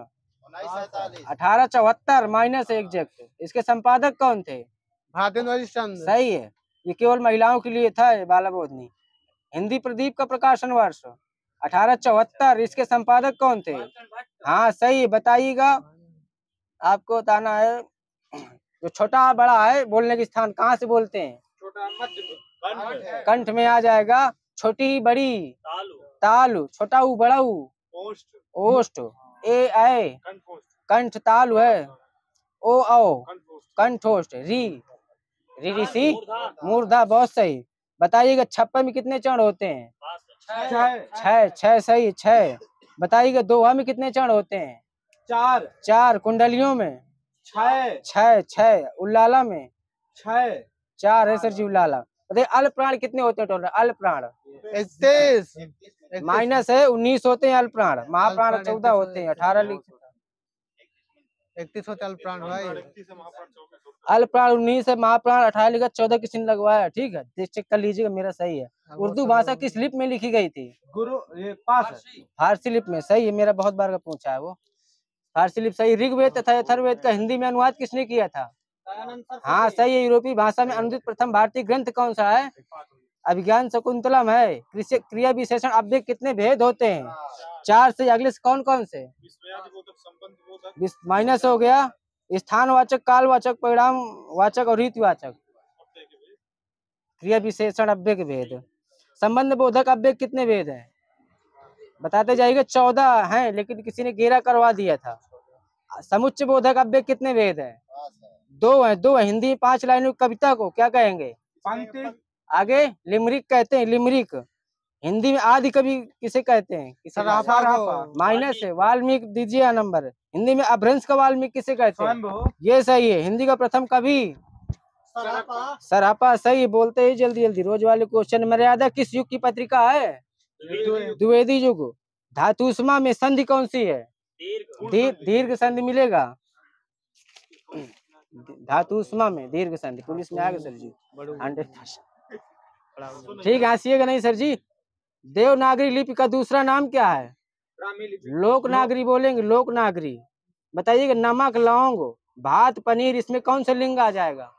1874 माइनस एग्जैक्ट। इसके संपादक कौन थे? भारतेंदु हरिश्चंद्र। सही है, ये केवल महिलाओं के लिए था बाला बोधनी। हिंदी प्रदीप का प्रकाशन वर्ष 1874। इसके संपादक कौन थे? हाँ, सही है। बताइएगा, आपको बताना है जो छोटा बड़ा है बोलने के स्थान कहाँ से बोलते हैं? कंठ में आ जाएगा। छोटी बड़ी तालु, छोटा ऊ बड़ा ऊ ओष्ठ, ए आए कंठ तालु है, ओ आओ कंठोष्ठ, री ऋषि मूर्धा। बहुत सही। बताइएगा 56 में कितने चरण होते हैं? 6। सही, 6। बताइएगा दोहा में कितने चरण होते हैं? 4। कुंडलियों में 6। उल्लाला में 4 है सर जी, उल्लाला। बताइए अल्प प्राण कितने होते हैं टोटल? अल्प प्राण 31 माइनस है 19 होते हैं अल्प प्राण। महाप्राण 14 होते हैं। 18 31 होते अल्प प्राण भाई। अल्प प्राण 19 है, महाप्राण 18 लिखा, 14 किसी ने लगवाया। ठीक है, चेक कर लीजिएगा, मेरा सही है। उर्दू भाषा किस लिपि में लिखी गई थी? फारसी लिपि में। सही है, मेरा बहुत बार का पूछा है वो। फारसी लिपि सही। ऋग्वेद तथा अथर्ववेद का हिंदी में अनुवाद किसने किया था? हाँ, सही है। यूरोपीय भाषा में अनुदित प्रथम भारतीय ग्रंथ कौन सा है? अभिज्ञान शकुंतलम है। क्रिया विशेषण अव्यय कितने भेद होते हैं? 4 से। अगले से कौन कौन से? माइनस हो गया। स्थानवाचक, कालवाचक, परिणाम वाचक और रीतिवाचक। क्रिया विशेषण अव्यय के भेद। संबंध बोधक अव्यय कितने भेद है? बताते जाइएगा। 14 हैं, लेकिन किसी ने घेरा करवा दिया था। समुच्चय बोधक अव्यय कितने भेद है? 2 है। 2 है। हिंदी में 5 लाइनों की कविता को क्या कहेंगे? आगे लिमरिक कहते हैं। लिमरिक। हिंदी में आदि कवि किसे कहते हैं? माइनस है। वाल्मीकि दीजिए नंबर। हिंदी में अभ्रंश का वाल्मीकि किसे कहते हैं? ये सही है। हिंदी का प्रथम कवि सरापा। सही। बोलते ही जल्दी जल्दी। रोज वाले क्वेश्चन। मर्यादा किस युग की पत्रिका है? द्विवेदी युग। धातुष्मा में संधि कौन सी है? दीर्घ संधि मिलेगा। धातुष्मा में दीर्घ संधि। पुलिस में आ गए सर जी 100%। ठीक है, हंसिएगा नहीं सर जी। देवनागरी लिपि का दूसरा नाम क्या है? लोकनागरी बोलेंगे। लोकनागरी। बताइएगा नमक, लौंग, भात, पनीर, इसमें कौन सा लिंग आ जाएगा?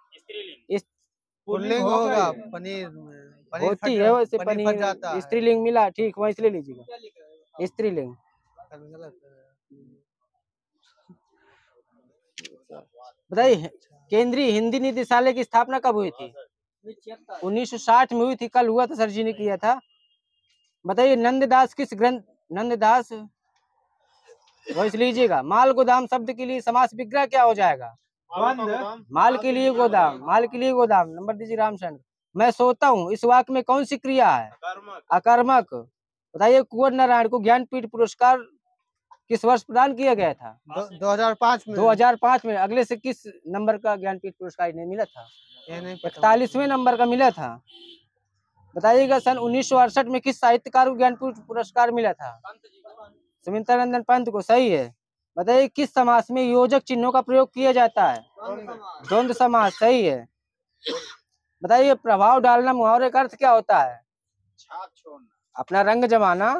पुल्लिंग होगा। पनीर होती है वैसे पनीर। स्त्रीलिंग मिला। ठीक, वहीं से ले लीजिएगा स्त्रीलिंग। बताइए केंद्रीय हिंदी निदेशालय की स्थापना कब हुई थी? 1960 में हुई थी। कल हुआ था, सर जी ने किया था। बताइए नंददास किस ग्रंथ? नंददास वैसे लीजिएगा। माल गोदाम शब्द के लिए समास विग्रह क्या हो जाएगा? माल के लिए गोदाम। माल के लिए गोदाम। नंबर दीजिए रामचंद्र। मैं सोता हूँ, इस वाक्य में कौन सी क्रिया है? अकर्मक। बताइए कुंवर नारायण को ज्ञानपीठ पुरस्कार किस वर्ष प्रदान किया गया था? 2005 में। 2005 में। अगले से किस नंबर का ज्ञानपीठ पुरस्कार इन्हें मिला था? 41वें नंबर का मिला था। बताइएगा सन 1968 में किस साहित्यकार को ज्ञानपीठ पुरस्कार मिला था? सुमित्रानंदन पंत को। सही है। बताइए किस समास में योजक चिन्हों का प्रयोग किया जाता है? द्वंद्व समास। सही है। बताइए प्रभाव डालना मुहावरे का अर्थ क्या होता है? अपना रंग जमाना।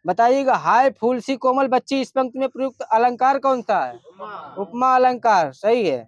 बताइएगा हाय फूल सी कोमल बच्ची, इस पंक्ति में प्रयुक्त अलंकार कौन सा है? उपमा अलंकार। सही है।